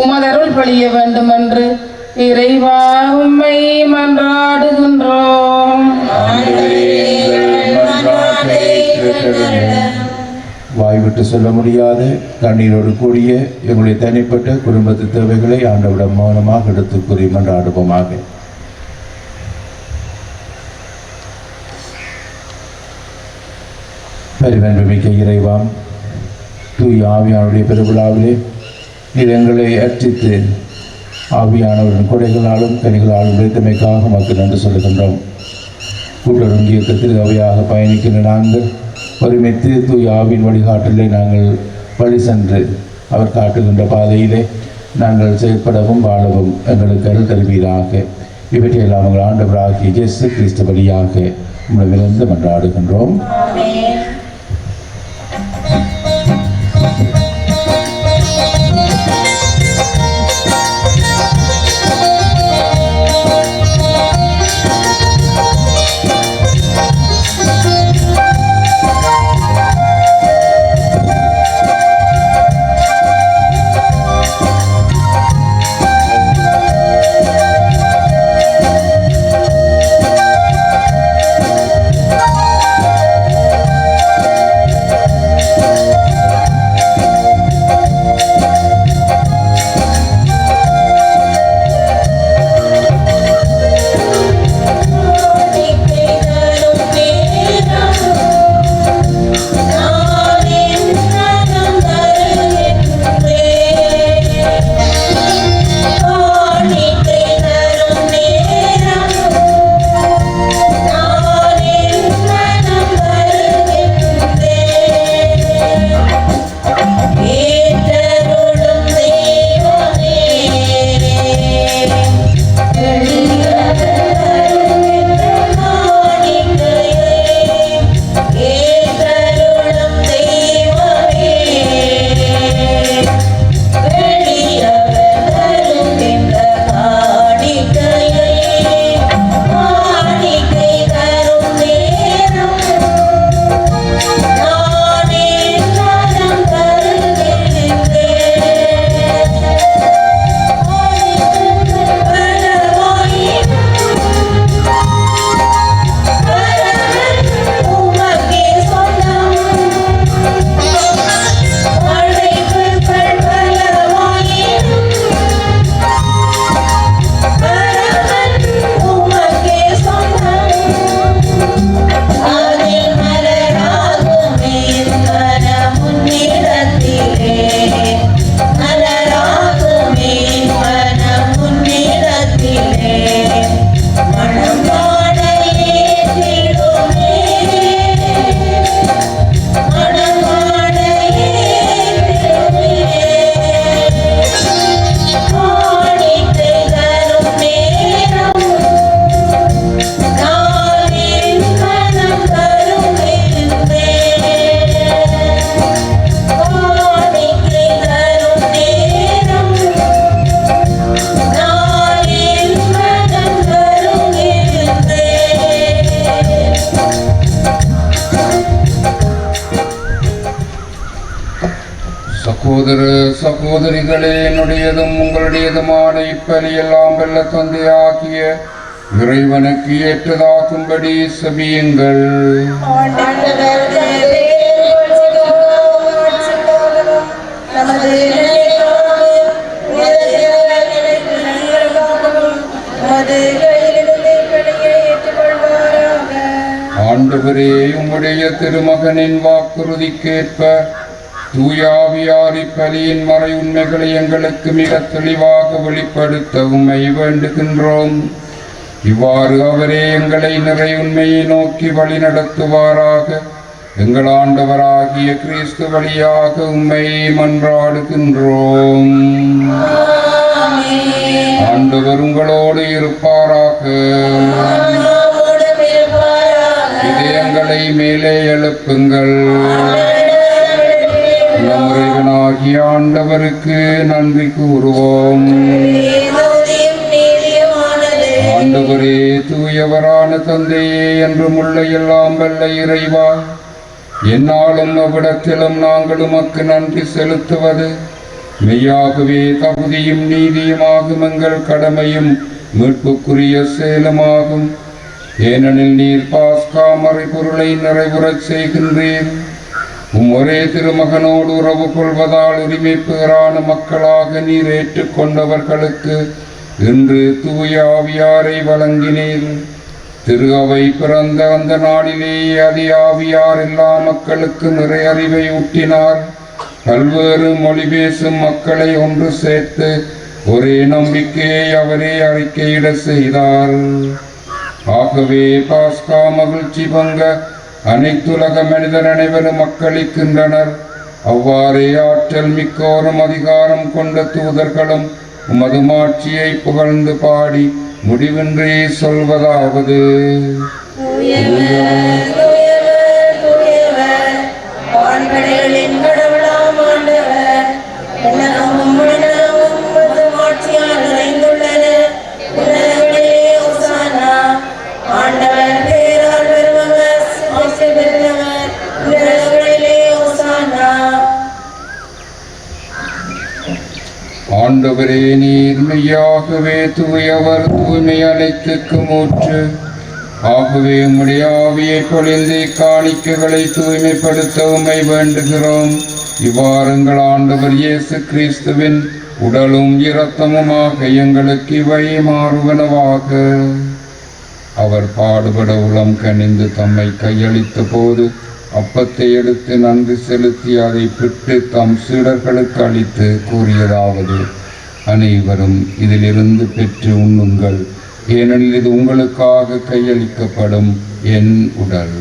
Speaker 7: உமதருள் பொழிய வேண்டுமென்று இறைவா உம்மை மன்றாடுகின்றோம்.
Speaker 2: வாய்விட்டு சொல்ல முடியாத கண்ணீரோடு கூடிய எங்களுடைய தனிப்பட்ட குடும்பத்து தேவைகளை ஆண்டவிடம் மௌனமாக எடுத்து கூறி மன்றாடுவோமாக. பரிவன்புமிக்க இறைவாம், தூய் ஆவியானுடைய பெருவிழாவிலே நீர் எங்களை அர்ச்சித்து ஆவியானவரின் கொடைகளாலும் கனிகளாலும் உழைத்தமைக்காக மக்கள் நன்றி சொல்லுகின்றோம். கூட்டுறங்கிய திரு அவையாக பயணிக்கின்ற நாங்கள் ஒருமித்து தூய் ஆவின் வழிகாட்டலை நாங்கள் வழி சென்று அவர் காட்டுகின்ற பாதையிலே நாங்கள் செயற்படவும் வாழவும் எங்களுக்கு அருள் தருவீராக. இவற்றையெல்லாம் எங்கள் ஆண்டவராகிய இயேசு கிறிஸ்து வழியாக உங்களிடமிருந்து மன்றாடுகின்றோம்.
Speaker 8: சகோதர சகோதரிகளே, என்னுடையதும் உங்களுடையதுமான இப்பலியெல்லாம் வெல்ல தந்தையாகிய இறைவனுக்கு ஏற்றதாகும்படி செபியுங்கள். ஆண்டவரே, உம்முடைய திருமகனின் வாக்குறுதிக்கேற்ப தூயாவியாரி பலியின் மறை உண்மைகளை எங்களுக்கு மிக தெளிவாக வெளிப்படுத்த உம்மை வேண்டுகின்றோம். இவ்வாறு அவரே எங்களை நிறை உண்மையை நோக்கி வழி நடத்துவாராக. எங்கள் ஆண்டவராகிய கிறிஸ்து வழியாக உம்மை மன்றாடுகின்றோம். ஆண்டவர் உங்களோடு இருப்பாராக. இதயங்களை மேலே எழுப்புங்கள். நம் இறைவனாகிய ஆண்டவருக்கு நன்றி கூறுவோம். ஆண்டவரே, தூயவரான தந்தையே, என்றும் உள்ள எல்லாம் வல்ல இறைவா, என்னாலும் அவ்விடத்திலும் நாங்கள் உமக்கு நன்றி செலுத்துவது மெய்யாகவே தகுதியும் நீதியுமாகும், எங்கள் கடமையும் மீட்புக்குரிய செயலுமாகும். ஏனெனில் நீர் பாஸ்கா மறைபொருளை நிறைவுறச் செய்கின்றீர். ஒரே திருமகனோடு உறவு கொள்வதால் உரிமை பெறான மக்களாக நீர் ஏற்றுக்கொண்டவர்களுக்கு இன்று தூய ஆவியாரை வழங்கினீர். திரு அவை பிறந்த அந்த நாளிலேயே அதி ஆவியார் எல்லா மக்களுக்கு நிறை அறிவை ஊட்டினார். பல்வேறு மொழி பேசும் மக்களை ஒன்று சேர்த்து ஒரே நம்பிக்கையை அவரே அறிக்கையிட செய்தார். ஆகவே பாஸ்கா மகிழ்ச்சி பங்க அனைத்துலக மனிதர் அனைவரும் மக்களிக்கின்றனர். அவ்வாறே ஆற்றல் மிக்கோரும் அதிகாரம் கொண்ட தூதர்களும் உமது மாட்சியை புகழ்ந்து பாடி முடிவின்றி சொல்வதாவது: ஆண்டவரே, நீர் மெய்யாகவே தூயவர், தூய்மை அனைத்துக்கும் ஊற்று. ஆகவே உம்முடைய ஆவியை பொழிந்து காணிக்கைகளை தூய்மைப்படுத்த உம்மை வேண்டுகிறோம். இவ்வாறு எங்கள் ஆண்டவர் இயேசு கிறிஸ்துவின் உடலும் இரத்தமுமாக எங்களுக்கு இவை மாறுவனவாக. அவர் பாடுபட உளம் கனிந்து தம்மை கையளித்த போது அப்பத்தை எடுத்து நன்றி செலுத்தி அதை பிட்டு தம் சீடர்களுக்கு அளித்து கூறியதாவது: அனைவரும் இதிலிருந்து பெற்று உண்ணுங்கள், ஏனெனில் இது உங்களுக்காக கையளிக்கப்படும் என் உடல்.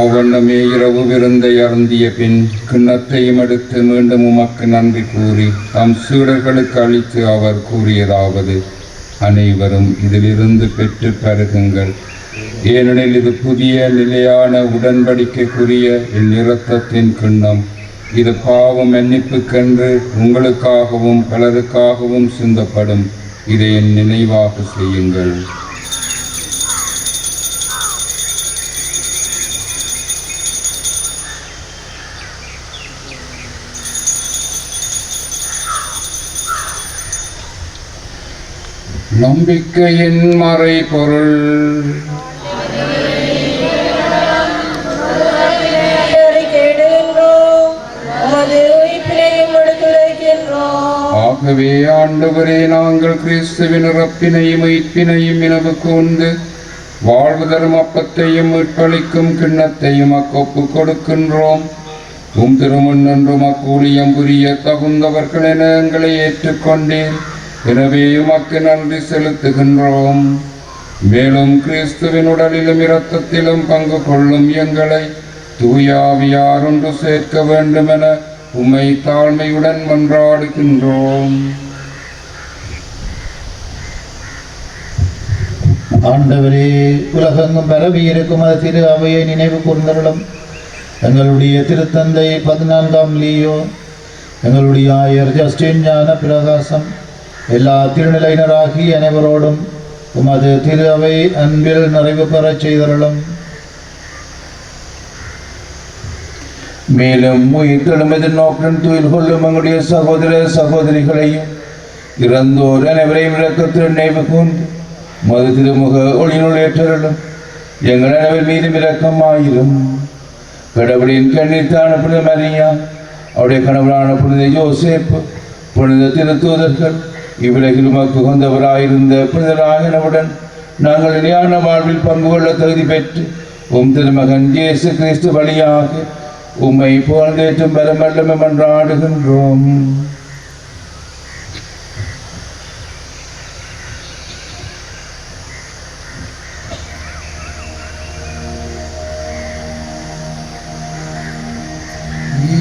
Speaker 8: அவ்வண்ணமே இரவு விருந்தை அருந்திய பின் கிண்ணத்தையும் எடுத்து மீண்டும் உமக்கு நன்றி கூறி தம் சீடர்களுக்கு அளித்து அவர் கூறியதாவது: அனைவரும் இதிலிருந்து பெற்று பருகுங்கள், ஏனெனில் இது புதிய நிலையான உடன்படிக்கைக்குரிய என் இரத்தத்தின் கிண்ணம். இது பாவம் மன்னிப்புக்கென்று உங்களுக்காகவும் பலருக்காகவும் சிந்தப்படும். இதை என் நினைவாக செய்யுங்கள். நம்பிக்கையின் மறை பொருள். ஆகவே ஆண்டவரே, நாங்கள் கிறிஸ்துவின் இறப்பினையும் மீட்பினையும் நினைவு கூர்ந்து வாழ்வு தரும் அப்பத்தையும் மீட்பளிக்கும் கிண்ணத்தையும் அக்கொப்பு கொடுக்கின்றோம். உம் திருமுன் என்றும் அக்கூலியம் புரிய தகுந்தவர்கள் என எங்களை ஏற்றுக்கொண்டேன். எனவே உமக்கு நன்றி செலுத்துகின்றோம். மேலும் கிறிஸ்துவின் உடலிலும் இரத்தத்திலும் பங்கு கொள்ளும் எங்களை தூயாவியார் ஒன்று சேர்க்க வேண்டுமென உம்மை தாழ்மையுடன் மன்றாடுகின்றோம்.
Speaker 6: ஆண்டவரே, உலகெங்கும் பரவி இருக்கும் அது திரு அவையை நினைவு கூர்ந்தருளும். எங்களுடைய திருத்தந்தை 14ஆம் லியோ, எங்களுடைய ஆயர் ஜஸ்டின் ஞான பிரகாசம், எல்லா திருநிலையினராகி அனைவரோடும் உமது திரு அவை அன்பில் நிறைவு பெறச் செய்தருளும்.
Speaker 2: மேலும் உயிர்த்தெழும் எதிர்நோக்குடன் துயில் கொள்ளும் எங்களுடைய சகோதர சகோதரிகளையும் இறந்தோர் அனைவரையும் இரக்கத்தில் நினைவு கூர்ந்து மது திருமுக ஒளியினுள் ஏற்றருளும். எங்கள் அனைவர் மீதும் இரக்கமாயிரும். கடவுளின் கண்ணித்தான புனித மரியா, அவருடைய கணவரான புனித யோசேப்பு, புனித திருத்தூதர்கள், இவ்வுலகில் உமக்கு கொண்டவராயிருந்த புனிதராகினவுடன் நாங்கள் நிலையான வாழ்வில் பங்கு கொள்ள தகுதி பெற்று உம் திருமகன் இயேசு கிறிஸ்து வழியாக உம்மை புகழ்ந்தேற்றும் பலமல்லமை மன்றாடுகின்றோம்.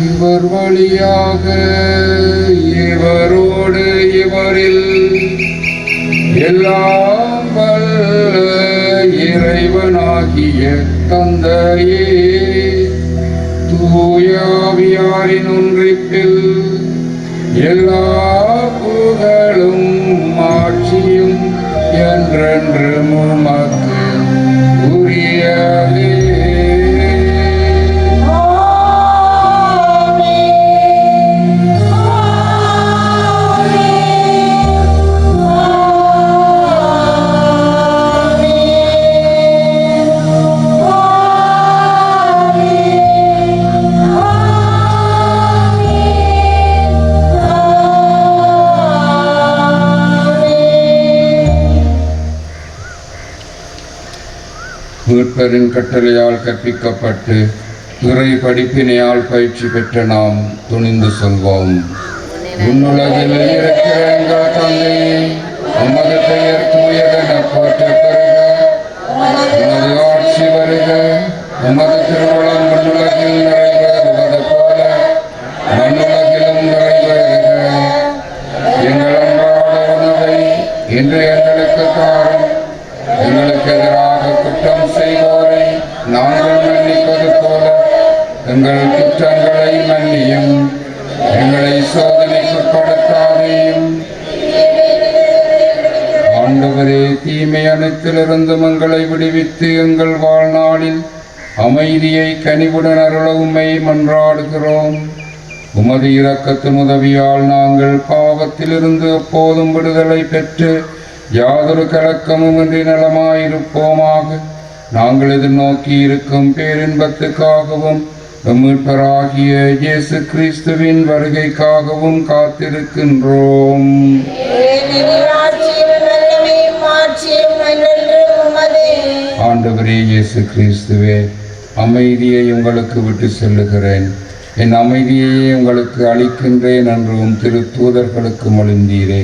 Speaker 8: இவர் வழியாக இவரோடு இவரில் எல்லாம் வல்ல இறைவனாகிய தந்தையே தூய ஆவியாரின் ஒன்றிப்பில் எல்லா புகழும் ஆட்சியும் என்றென்றும் உமக்கு உரியதே. மீட்பரின் கட்டளையால் கற்பிக்கப்பட்டு இறை படிப்பினையால் பயிற்சி பெற்ற நாம் துணிந்து சொல்வோம். உன்னுலகில் இருக்கிற எங்கள் தந்தையே, உமது பெயர் தூயதென போற்றப் பெறுக. உமது ஆட்சி வருக. உமது திருவுளம் மண்ணுலகில் நிறைவேறுவது போல மண்ணுலகிலும் நிறைவேறுக. எங்கள் அன்றாட உணவை இன்று எங்களுக்கு தாரும். எங்களுக்கு எதிராக குற்றம் செய்வோரை நாங்கள் மன்னிப்பது போல எங்கள் குற்றங்களை மன்னியும். எங்களை சோதனைக்குட்படுத்தாதேயும். ஆண்டவரே, தீமை அனைத்திலிருந்து எங்களை விடுவித்து எங்கள் வாழ்நாளில் அமைதியை கனிவுடன் அருள உம்மை மன்றாடுகிறோம். உமது இரக்கத்தின் உதவியால் நாங்கள் பாவத்திலிருந்து எப்போதும் விடுதலை பெற்று யாதொரு கலக்கமும் இன்றி நலமாயிருப்போமாக. நாங்கள் எதிர்நோக்கி இருக்கும் பேரின்பத்துக்காகவும் மீட்பராகிய இயேசு கிறிஸ்துவின் வருகைக்காகவும் காத்திருக்கின்றோம். ஆண்டவரே இயேசு கிறிஸ்துவே, அமைதியை உங்களுக்கு விட்டு செல்லுகிறேன், என் அமைதியையே உங்களுக்கு அளிக்கின்றேன் என்றும் திரு தூதர்களுக்கு மொழிந்தீரே.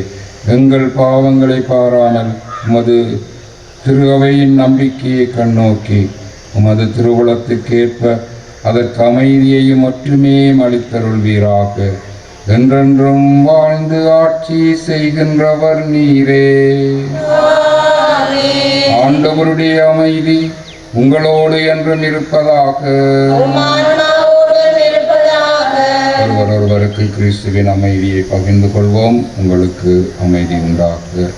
Speaker 8: எங்கள் பாவங்களை பாராமல் உமது திரு அவையின் நம்பிக்கையை கண்ணோக்கி உமது திருவுளத்துக்கேற்ப அதற்கு அமைதியையும் ஒற்றுமையையும் அளித்தருள்வீராக. என்றென்றும் வாழ்ந்து ஆட்சி செய்கின்றவர் நீரே. ஆண்டவருடைய அமைதி உங்களோடு என்றும் இருப்பதாக. ஒருவருக்கு கிறிஸ்துவின் அமைதியை பகிர்ந்து கொள்வோம். உங்களுக்கு அமைதி உண்டாக.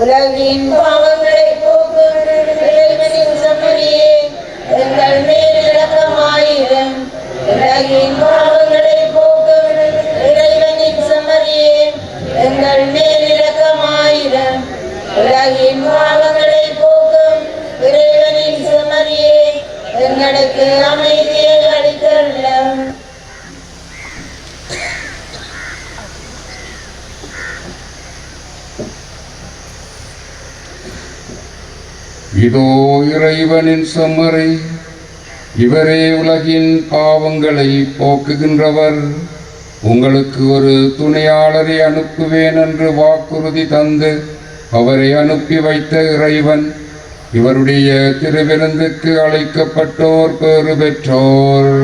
Speaker 4: உலகின் பாவங்களை போக்கும் இறைவனின் செம்மறியே, எங்கள் மேல் இரக்கமாயிரும். உலகின் பாவங்களை போக்கும் இறைவனின் செம்மறியே, எங்கள் மேல் இரக்கமாயிரும். உலகின் பாவங்களை போக்கும் இறைவனின் செம்மறியே, எங்களுக்கு அமைதியை அளித்தருளும்.
Speaker 8: இதோ இறைவனின் செம்மறி, இவரே உலகின் பாவங்களை போக்குகின்றவர். உங்களுக்கு ஒரு துணையாளரை அனுப்புவேன் என்று வாக்குறுதி தந்து அவரை அனுப்பி வைத்த இறைவன், இவருடைய திருவிருந்துக்கு அழைக்கப்பட்டோர் பேறு பெற்றோர்.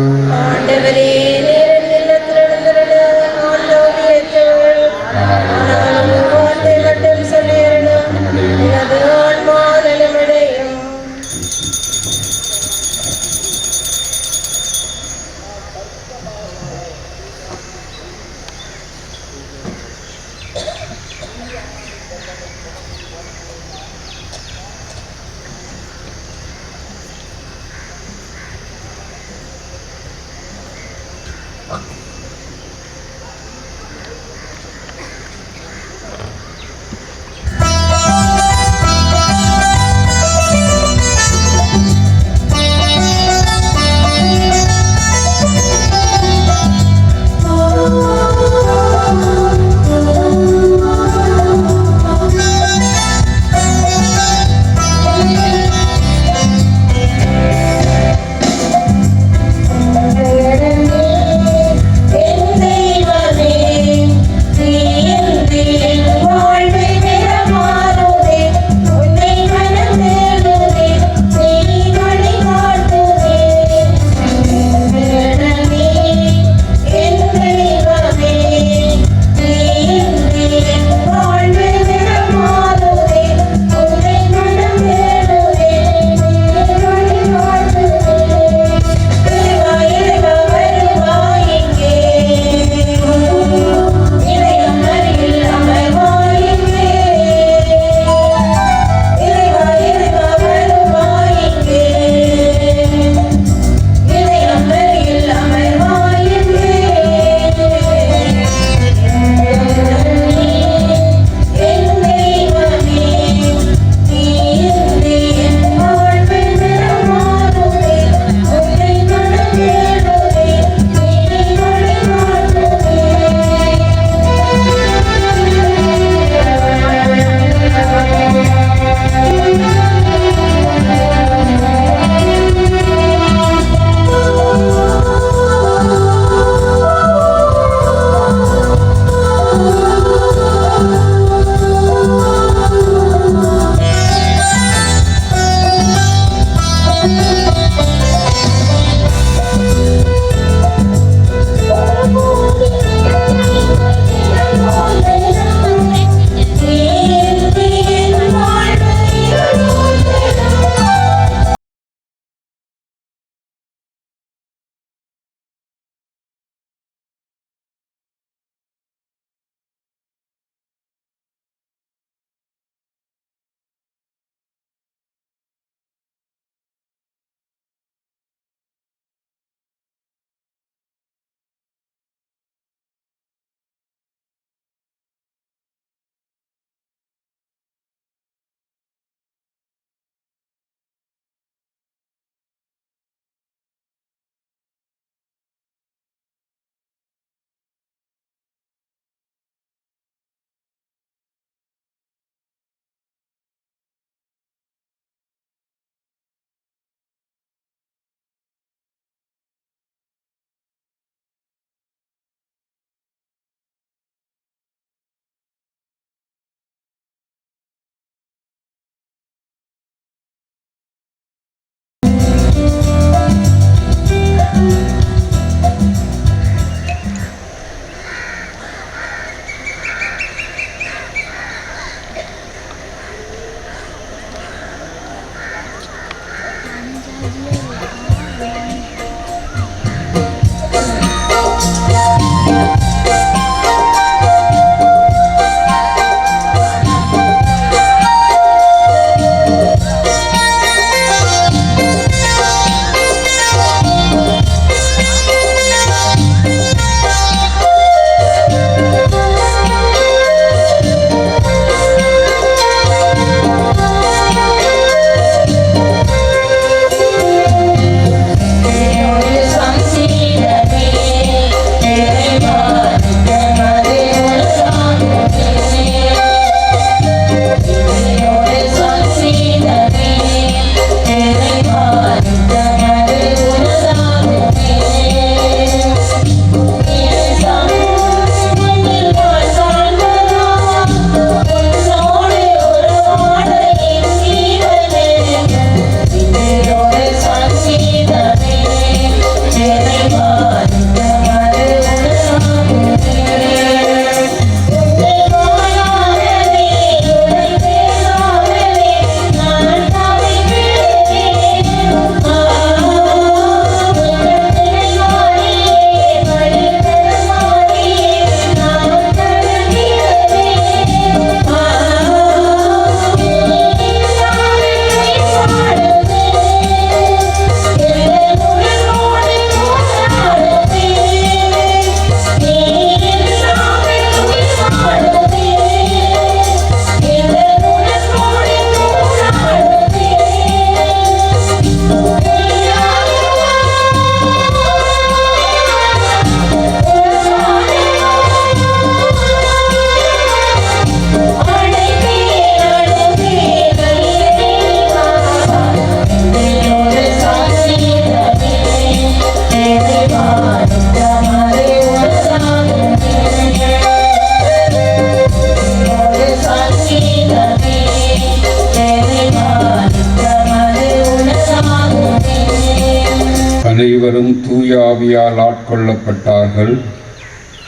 Speaker 8: தூயாவியால் ஆட்கொள்ளப்பட்டார்கள்.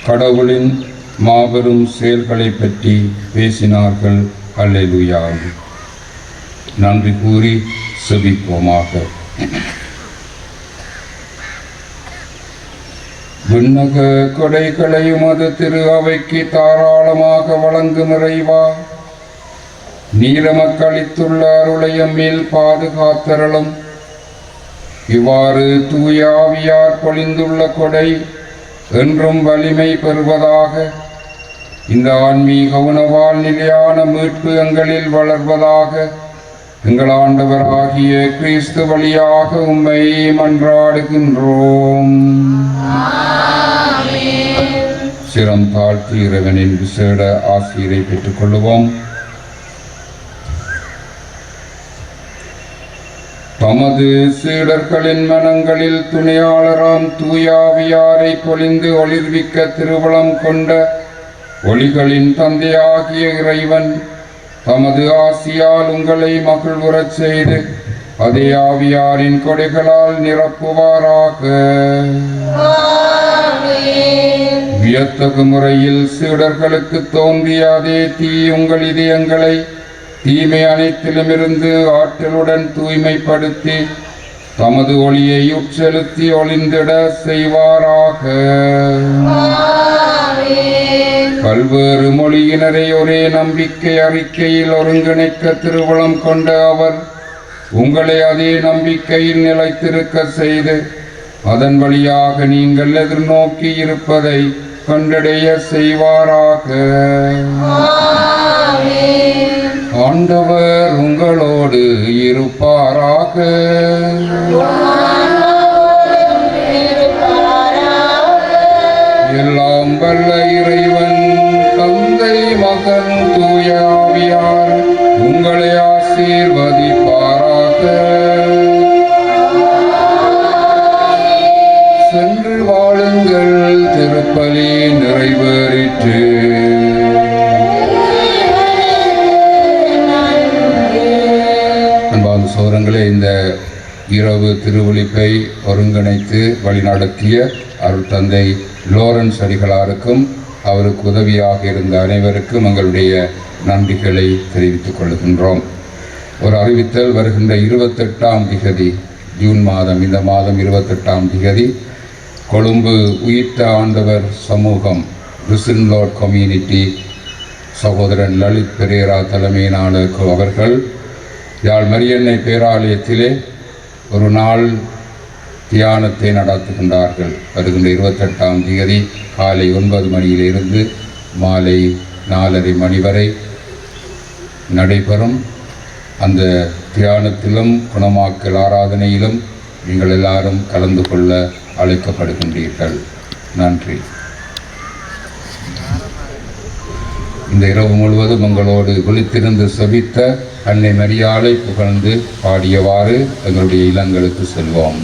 Speaker 8: கடவுளின் மாபெரும் செயல்களை பற்றி பேசினார்கள். அல்லேலூயா. நன்றி கூறி செபிப்போமாக. விண்ணக கொடைகளை உமது திரு அவைக்கு தாராளமாக வழங்கும் இறைவா, நீரமக்களித்துள்ள அருளையம் மேல் பாதுகாத்தரலும். இவ்வாறு தூயாவியார் பொழிந்துள்ள கொடை என்றும் வலிமை பெறுவதாக. இந்த ஆன்மீக உணவால் நிலையான மீட்பு எங்களில் வளர்வதாக. எங்கள் ஆண்டவராகிய கிறிஸ்து வழியாக உம்மை மன்றாடுகின்றோம். சிரம் தாழ்த்தி இறைவனின் விசேட ஆசிரியரை பெற்றுக் கொள்ளுவோம். தமது சீடர்களின் மனங்களில் துணையாளராம் தூயாவியாரை பொழிந்து ஒளிர்விக்க திருவளம் கொண்ட ஒளிகளின் தந்தையாகிய இறைவன் தமது ஆசியால் உங்களை மகிழ்வுறச் செய்து அதே ஆவியாரின் கொடைகளால் நிரப்புவாராக. வியத்தகு முறையில் சீடர்களுக்கு தோன்றிய அதே தீ உங்கள் இதயங்களை தீமை அனைத்திலுமிருந்து ஆற்றலுடன் தூய்மைப்படுத்தி தமது ஒளியை உட்செலுத்தி ஒளிந்திட செய்வாராக. பல்வேறு மொழியினரை ஒரே நம்பிக்கை அறிக்கையில் ஒருங்கிணைக்க திருவளம் கொண்ட அவர் உங்களை அதே நம்பிக்கையில் நிலைத்திருக்க செய்து அதன் வழியாக நீங்கள் எதிர்நோக்கி இருப்பதை கண்டடைய செய்வாராக. ஆண்டவர் உங்களோடு இருப்பாராக. எல்லாம் வல்ல இறைவன் தந்தை மகன் தூய ஆவியார் உங்களை ஆசீர்வதிப்பாராக. சென்று வாழுங்கள். திருப்பலி நிறைவேறிற்று. அன்பார்ந்த சகோதரங்களே, இந்த இரவு திருவொழிப்பை ஒருங்கிணைத்து வழிநடத்திய அருள் தந்தை லோரன்ஸ் அடிகளாருக்கும் அவருக்கு உதவியாக இருந்த அனைவருக்கும் எங்களுடைய நன்றிகளை தெரிவித்துக் கொள்கின்றோம். ஒரு அறிவித்தல்: வருகின்ற 28ஆம் திகதி ஜூன் மாதம், இந்த மாதம் 28ஆம் திகதி கொழும்பு உயிர்த்த ஆண்டவர் சமூகம் ரிசன் லார்ட் கம்யூனிட்டி சகோதரன் லலித் பெரேரா தலைமையிலான அவர்கள் யாழ் மரியன்னை பேராலயத்திலே ஒரு நாள் தியானத்தை நடத்துகின்றார்கள். வருகின்ற 28ஆம் தேதி காலை 9 மணியிலிருந்து மாலை 4:30 மணி வரை நடைபெறும். அந்த தியானத்திலும் குணமாக்கல் ஆராதனையிலும் நீங்கள் எல்லாரும் கலந்து கொள்ள அழைக்கப்படுகின்றீர்கள். நன்றி. இந்த இரவு முழுவதும் உங்களோடு விழித்திருந்து செபித்த அன்னை மரியாளை புகழ்ந்து பாடியவாறு எங்களுடைய இல்லங்களுக்கு செல்வோம்.